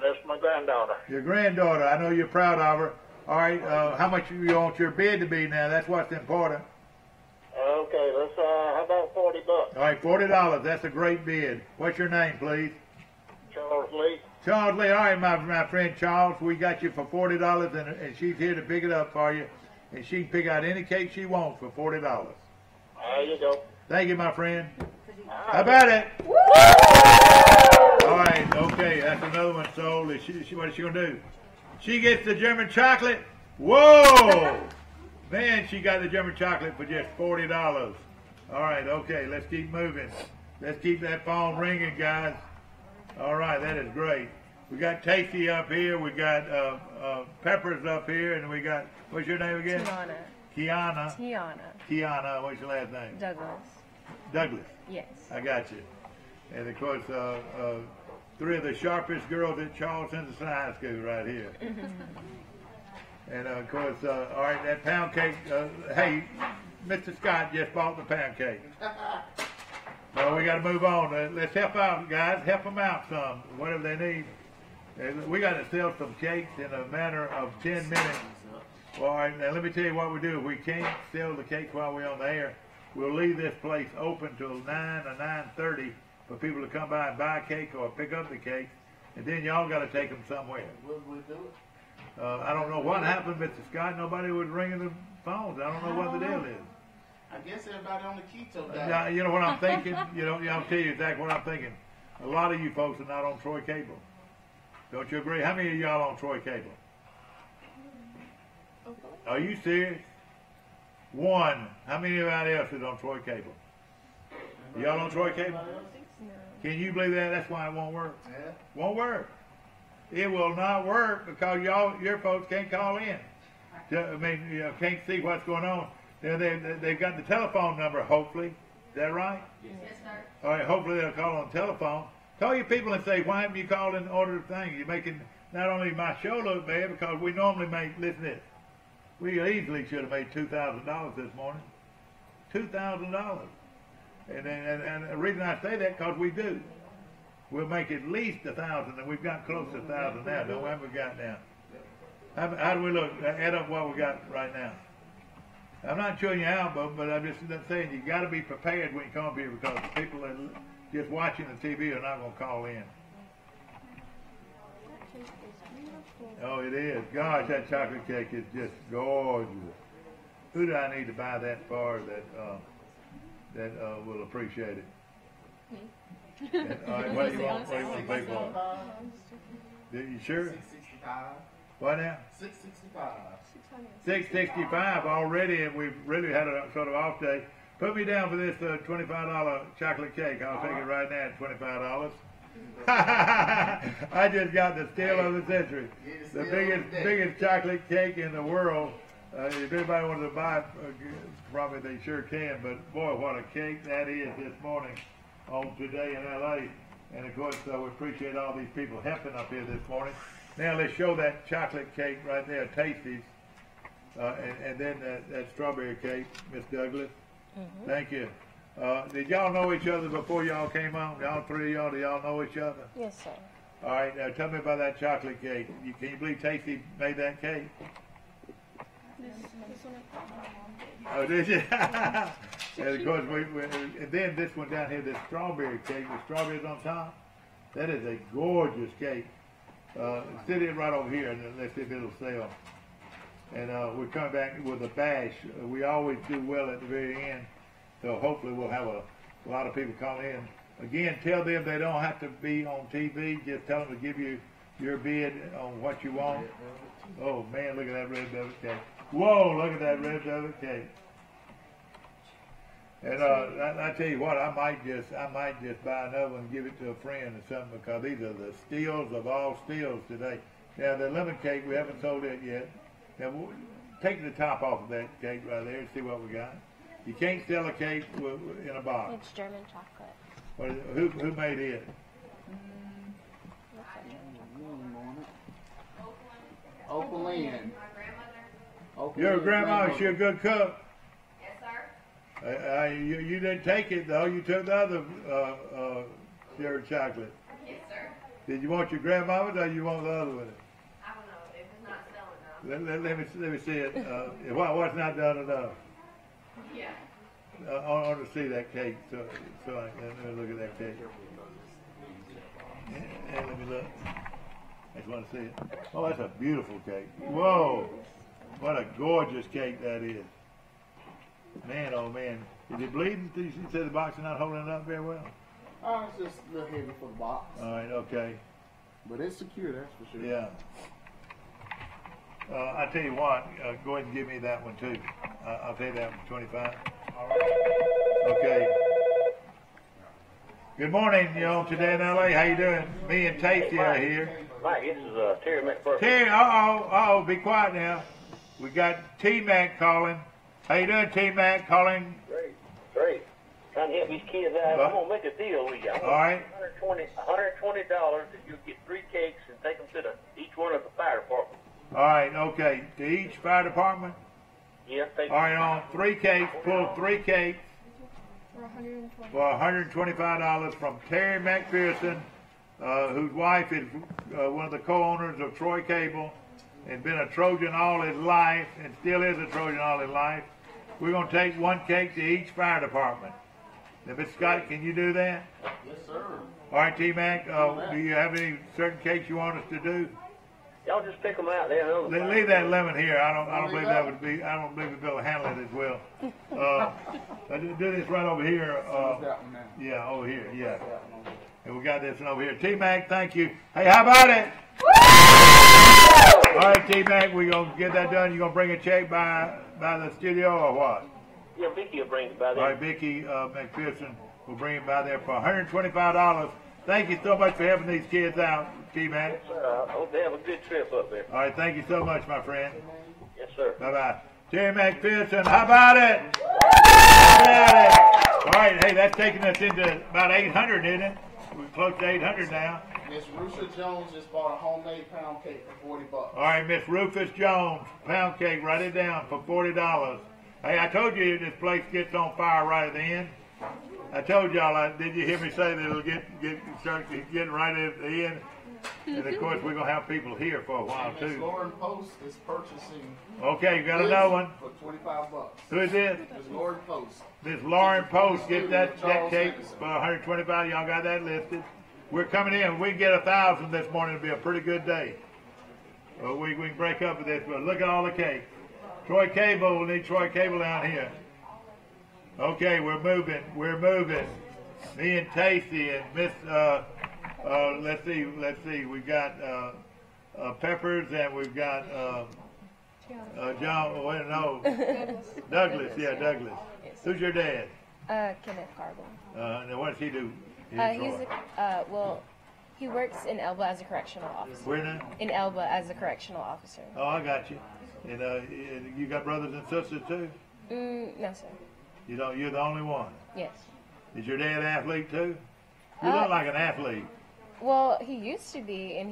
That's my granddaughter. Your granddaughter. I know you're proud of her. All right, how much you want your bid to be now? That's what's important. Okay, let's, how about $40? All right, $40. That's a great bid. What's your name, please? Charles Lee. Charles Lee. All right, my friend Charles, we got you for $40, and she's here to pick it up for you. And she can pick out any cake she wants for $40. There you go. Thank you, my friend. How about it? All right, okay, that's another one sold. What is she going to do? She gets the German chocolate. Whoa! Man, she got the German chocolate for just $40. All right, okay, let's keep moving. Let's keep that phone ringing, guys. All right, that is great. We got Tasty up here. We got Peppers up here, and we got, what's your name again? Tiana. Tiana. What's your last name? Douglas. Douglas. Yes. I got you. And of course, three of the sharpest girls at Charleston High School right here. And of course, all right, that pound cake. Hey, Mr. Scott just bought the pound cake. Well, we got to move on. Let's help out, guys. Help them out some, whatever they need. We got to sell some cakes in a matter of 10 minutes. Well, all right, now let me tell you what we do. If we can't sell the cakes while we're on the air, we'll leave this place open till 9 or 9:30 for people to come by and buy a cake or pick up the cakes, and then y'all got to take them somewhere. Will we do it? I don't know what happened, Mr. Scott. Nobody was ringing the phones. I don't know what the deal is. I guess everybody on the keto diet. You know what I'm thinking? I'll tell you exactly what I'm thinking. A lot of you folks are not on Troy Cable. Don't you agree? How many of y'all on Troy Cable? Are you serious? One. How many of anybody else is on Troy Cable? Y'all on Troy Cable? Can you believe that? That's why it won't work. Yeah. Won't work. It will not work because your folks can't call in. Can't see what's going on. They've got the telephone number, hopefully. Is that right? Yes, sir. All right, hopefully they'll call on the telephone. Call your people and say, why haven't you called in order of things? You're making not only my show look bad, because we normally make, listen to this, we easily should have made $2,000 this morning. $2,000. And the reason I say that, because we do. We'll make at least 1,000, and we've got close to 1,000 now. Don't we? Have we got now? How do we look? Add up what we got right now. I'm not showing you out, but I'm just saying you got to be prepared when you come up here, because the people that are just watching the TV are not going to call in. Oh, it is. Gosh, that chocolate cake is just gorgeous. Who do I need to buy that for that will appreciate it? Me. And, all right, what do you want to pay for it? You sure? $665. What now? $665. $665 already, and we've really had a sort of off day. Put me down for this $25 chocolate cake. I'll take it right now at $25. I just got the steal of the century. The biggest chocolate cake in the world. If anybody wanted to buy it, probably they sure can. But boy, what a cake that is this morning on Today in LA. And of course, we appreciate all these people helping up here this morning. Now let's show that chocolate cake right there, Tasty's, and then that strawberry cake, Miss Douglas. Mm-hmm. Thank you. Did y'all know each other before y'all came on? Y'all three of y'all, do y'all know each other? Yes, sir. All right, now tell me about that chocolate cake. Can you believe Tasty made that cake? This one Oh, did you? And of course, and then this one down here, this strawberry cake with strawberries on top. That is a gorgeous cake. Sit it right over here, and let's see if it'll sell. And we're coming back with a bash. We always do well at the very end, so hopefully we'll have a lot of people call in. Again, tell them they don't have to be on TV. Just tell them to give you your bid on what you want. Oh man, look at that red velvet cake. Whoa, look at that red velvet cake. And I tell you what, I might just buy another one and give it to a friend or something, because these are the steals of all steals today. Now the lemon cake, we haven't sold it yet. Now take the top off of that cake right there and see what we got. You can't sell a cake in a box. It's German chocolate. What is it? Who made it? Opaline. Your grandma, she a good cook. Yes, sir. You didn't take it though. You took the other sherry chocolate. Yes, sir. Did you want your grandmama's or you want the other one? I don't know. If it's not selling enough. Let me see it. What's not done enough? Yeah. I want to see that cake. So let me look at that cake. And let me look. I just want to see it. Oh, that's a beautiful cake. Whoa. What a gorgeous cake that is. Man, oh man. Is it bleeding? You said the box is not holding it up very well? Oh, it's just a little heavy for the box. All right, okay. But it's secure, that's for sure. Yeah. I tell you what, go ahead and give me that one too. I'll pay that one, 25. All right. Okay. Good morning, Today in LA. How you doing? Me and Tasty are here. Mike, this is Terry McPherson. Terry, be quiet now. We got T-Mac calling. How you doing, T-Mac? Calling. Great. trying to help these kids out. I'm gonna make a deal with you. All right. $120 if you get 3 cakes and take them to each one of the fire departments. All right, okay. To each fire department? Yeah. All right, on 3 cakes, pull 3 cakes for $125 from Terry McPherson, whose wife is one of the co-owners of Troy Cable and been a Trojan all his life and still is a Trojan all his life. We're going to take 1 cake to each fire department. Now, Mr. Scott, can you do that? Yes, sir. All right, T-Mac, do you have any certain cakes you want us to do? Y'all just pick them out there. Leave that lemon here. I don't believe that would be. I don't believe we'll be able to handle it as well. Do this right over here. Yeah, over here. Yeah. And we got this one over here. T-Mac, thank you. Hey, how about it? All right, T-Mac, we're gonna get that done. You gonna bring a check by the studio or what? Yeah, Vicky will bring it by there. All right, Vicky McPherson will bring it by there for $125. Thank you so much for helping these kids out, T-Mac. Yes, sir. I hope they have a good trip up there. All right, thank you so much, my friend. Yes, sir. Bye-bye. Terry McPherson, how about it? How about it? All right, hey, that's taking us into about 800, isn't it? We're close to 800 now. Miss Rusha Jones just bought a homemade pound cake for $40. All right, Miss Rufus Jones, pound cake, write it down for $40. Hey, I told you this place gets on fire right at the end. I told y'all, did you hear me say that it'll start getting right at the end? And of course, we're going to have people here for a while, too. Miss Lauren Post is purchasing. Okay, you got another one? For $25. Who is this? Miss Lauren Post. Miss Lauren Post, get that cake for $125. Y'all got that listed. We're coming in. We can get 1,000 this morning. It'll be a pretty good day. We can break up with this, but look at all the cake. Troy Cable, we need Troy Cable down here. Okay, we're moving. Me and Tasty and Miss, let's see. We've got Peppers and we've got John, Douglas. Yeah, Douglas. Yes. Who's your dad? Kenneth Carville. Now what does he do? He works in Elba as a correctional officer. Where now? In Elba as a correctional officer. Oh, I got you. And you got brothers and sisters too? No, sir. You're the only one? Yes. Is your dad an athlete too? You look like an athlete. Well, he used to be, and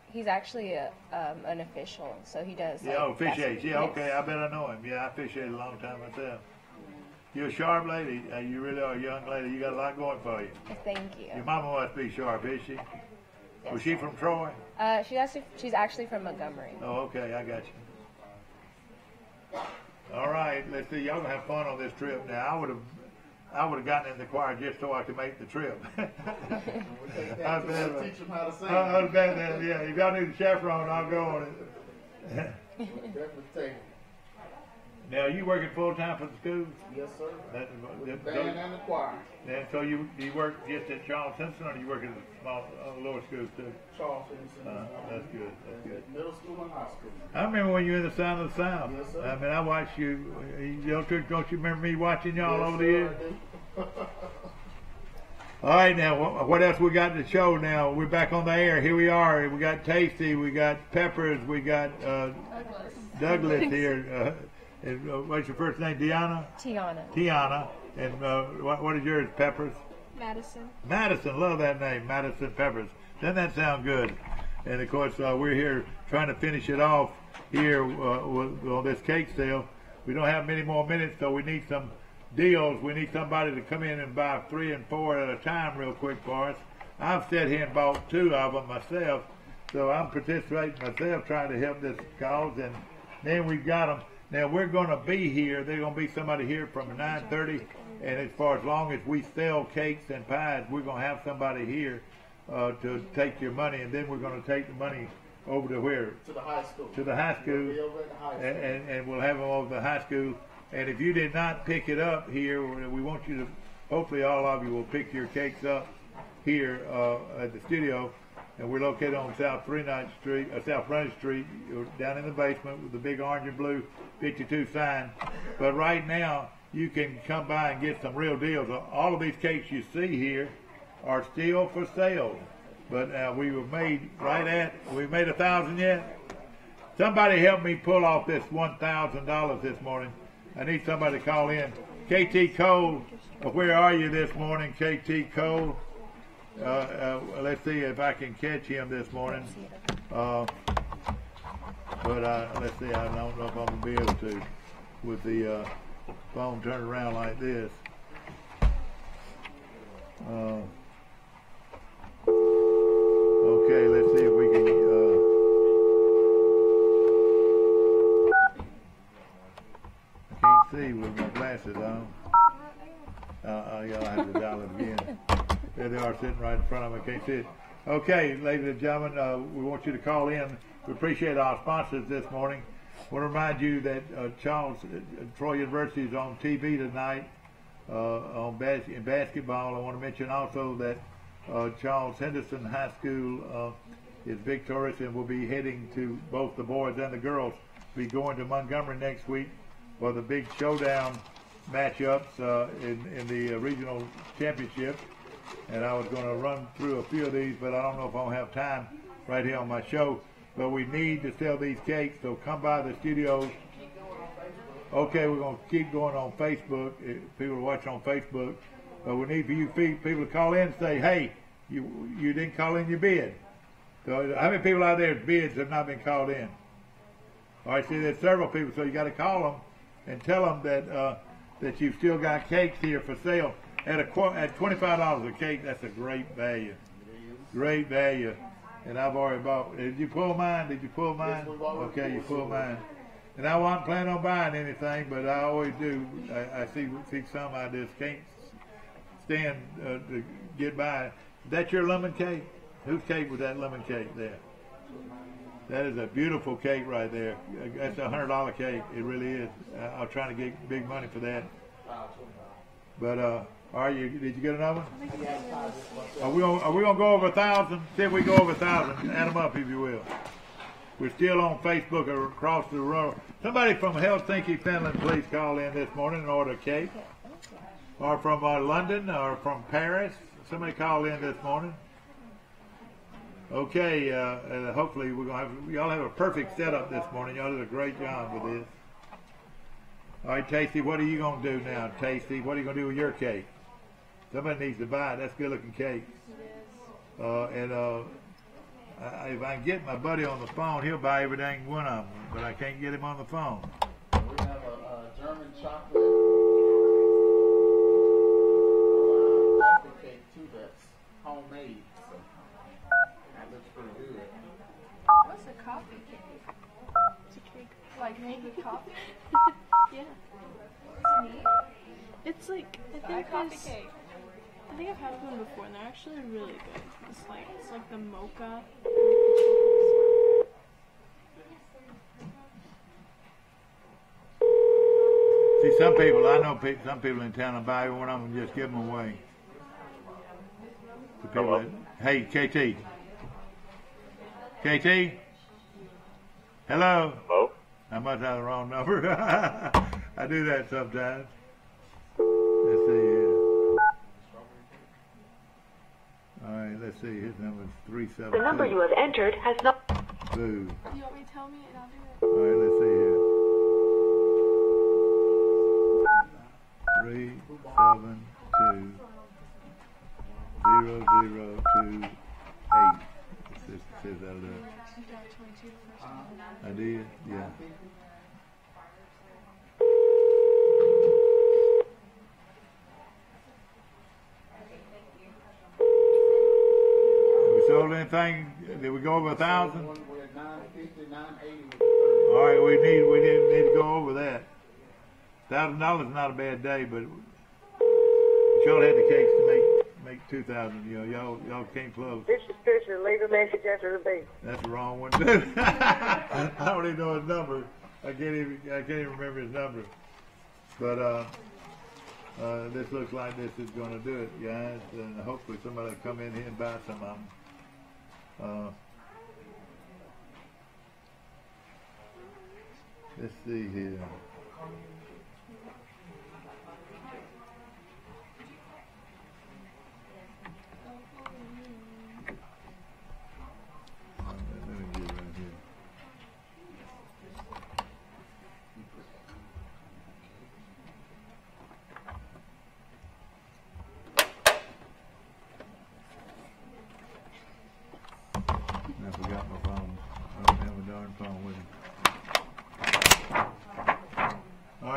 he's actually an official, so he does. Yeah, officiates. Yeah, okay, I bet I know him. Yeah, I officiated a long time myself. You're a sharp lady. You really are a young lady. You got a lot going for you. Thank you. Your mama must be sharp, is she? Yes. Was she from Troy? She's actually from Montgomery. Oh, okay, I got you. All right, let's see. Y'all gonna have fun on this trip. Now, I would have gotten in the choir just so I could make the trip. Teach them how to sing. Yeah, if y'all need a chaperone, I'll go on it. Now, you working full time for the school? Yes, sir. The band and the choir. And so do you work just at Charles Simpson, or do you work at the small lower schools too? Charles Simpson. That's good. That's good. Middle school and high school. I remember when you were in the Sound of the South. Yes, sir. I mean, I watched you. Don't you remember me watching y'all over the years? All right, now what else we got to show? Now we're back on the air. Here we are. We got Tasty. We got Peppers. We got Douglas here. What's your first name? Tiana. And what is yours? Peppers. Madison. Love that name, Madison Peppers. Doesn't that sound good? And of course, we're here trying to finish it off here on this cake sale. We don't have many more minutes, so we need some deals. We need somebody to come in and buy 3 and 4 at a time real quick for us. I've sat here and bought 2 of them myself, so I'm participating myself trying to help this cause, and then we've got them. Now, we're going to be here. There's going to be somebody here from 9:30, and as far as long as we sell cakes and pies, we're going to have somebody here to take your money, and then we're going to take the money over to where? To the high school. To the high school. We'll be over at the high school. And we'll have them over the high school. And if you did not pick it up here, we want you to, hopefully all of you will pick your cakes up here at the studio. And we're located on South Brunage Street, down in the basement with the big orange and blue 52 sign. But right now, you can come by and get some real deals. All of these cakes you see here are still for sale. But we made 1,000 yet? Somebody help me pull off this $1,000 this morning. I need somebody to call in. KT Cole, where are you this morning, KT Cole? Let's see if I can catch him this morning. But let's see, I don't know if I'm going to be able to with the phone turned around like this. Okay, let's see if we can. I can't see with my glasses on. Y'all have to dial it again. There they are sitting right in front of me. I can't see it. Okay, ladies and gentlemen, we want you to call in. We appreciate our sponsors this morning. I want to remind you that Troy University is on TV tonight in basketball. I want to mention also that Charles Henderson High School is victorious and will be heading to both the boys and the girls. Be going to Montgomery next week for the big showdown matchups in the regional championship. And I was going to run through a few of these, but I don't know if I'll have time right here on my show. But we need to sell these cakes, so come by the studios. Okay, we're going to keep going on Facebook. People are watching on Facebook. But we need for you people to call in and say, hey, you didn't call in your bid. So how many people out there's bids have not been called in? All right, see, there's several people, so you got to call them and tell them that you've still got cakes here for sale. At $25 a cake, that's a great value. Great value. And I've already bought. Did you pull mine? Did you pull mine? Okay, you pulled mine. And I wasn't planning on buying anything, but I always do. I see some I just can't stand to get by. Is that your lemon cake? Whose cake was that lemon cake there? That is a beautiful cake right there. That's a $100 cake. It really is. I'm trying to get big money for that. But did you get another one? Are we gonna go over 1,000? See if we go over 1,000. Add them up if you will. We're still on Facebook or across the road. Somebody from Helsinki, Finland, please call in this morning and order a cake. Or from London or from Paris. Somebody call in this morning. Okay, hopefully y'all have a perfect setup this morning. Y'all did a great job with this. All right, Tasty, what are you going to do now, Tasty? What are you going to do with your cake? Somebody needs to buy it. That's good-looking cake. If I can get my buddy on the phone, he'll buy every dang one of them, but I can't get him on the phone. We have a German chocolate coffee cake, too, that's homemade. So that looks pretty good. What's a coffee cake? It's a cake like made with coffee? Yeah. It's like I think I've had one before and they're actually really good. It's like the mocha. See, some people, I know some people in town will buy one of them and just give them away. The people that, hey, KT. KT? Hello? Hello? I must have the wrong number. I do that sometimes. Let's see here. All right, let's see. His number is 372. The number you have entered has not. Boo. You want me to tell me and I'll do it? All right, let's see here. 372-0028. It says that there. I did, yeah. Have we sold anything? Did we go over 1,000? We're at 950, 980. All right, we need to go over that. $1,000 is not a bad day, but y'all had the cakes to make 2,000. You know, y'all came close. This is Fisher. Leave a message after the beep. That's the wrong one too. I don't even know his number. I can't even remember his number. But this looks like this is going to do it, guys. And hopefully somebody will come in here and buy some of them. Let's see here.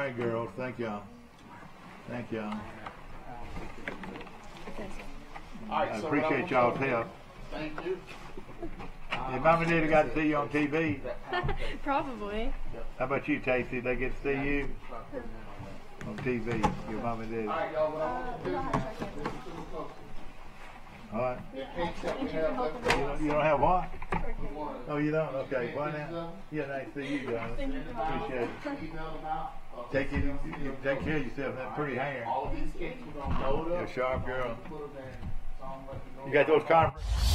right, girls. Thank y'all. Thank y'all. I appreciate y'all's help. Thank you. Your mom and daddy got to see you on TV. Probably. How about you, Tasty? They get to see you on TV. Your mom and daddy. All right, y'all. What I want to do now, All right. you You don't have what? Oh, you don't? Okay. Why now? Yeah, nice to see you guys. Appreciate it. Take care of yourself. That pretty hair. All of these cakes we're going to load up. You're a sharp girl. You got those conferences?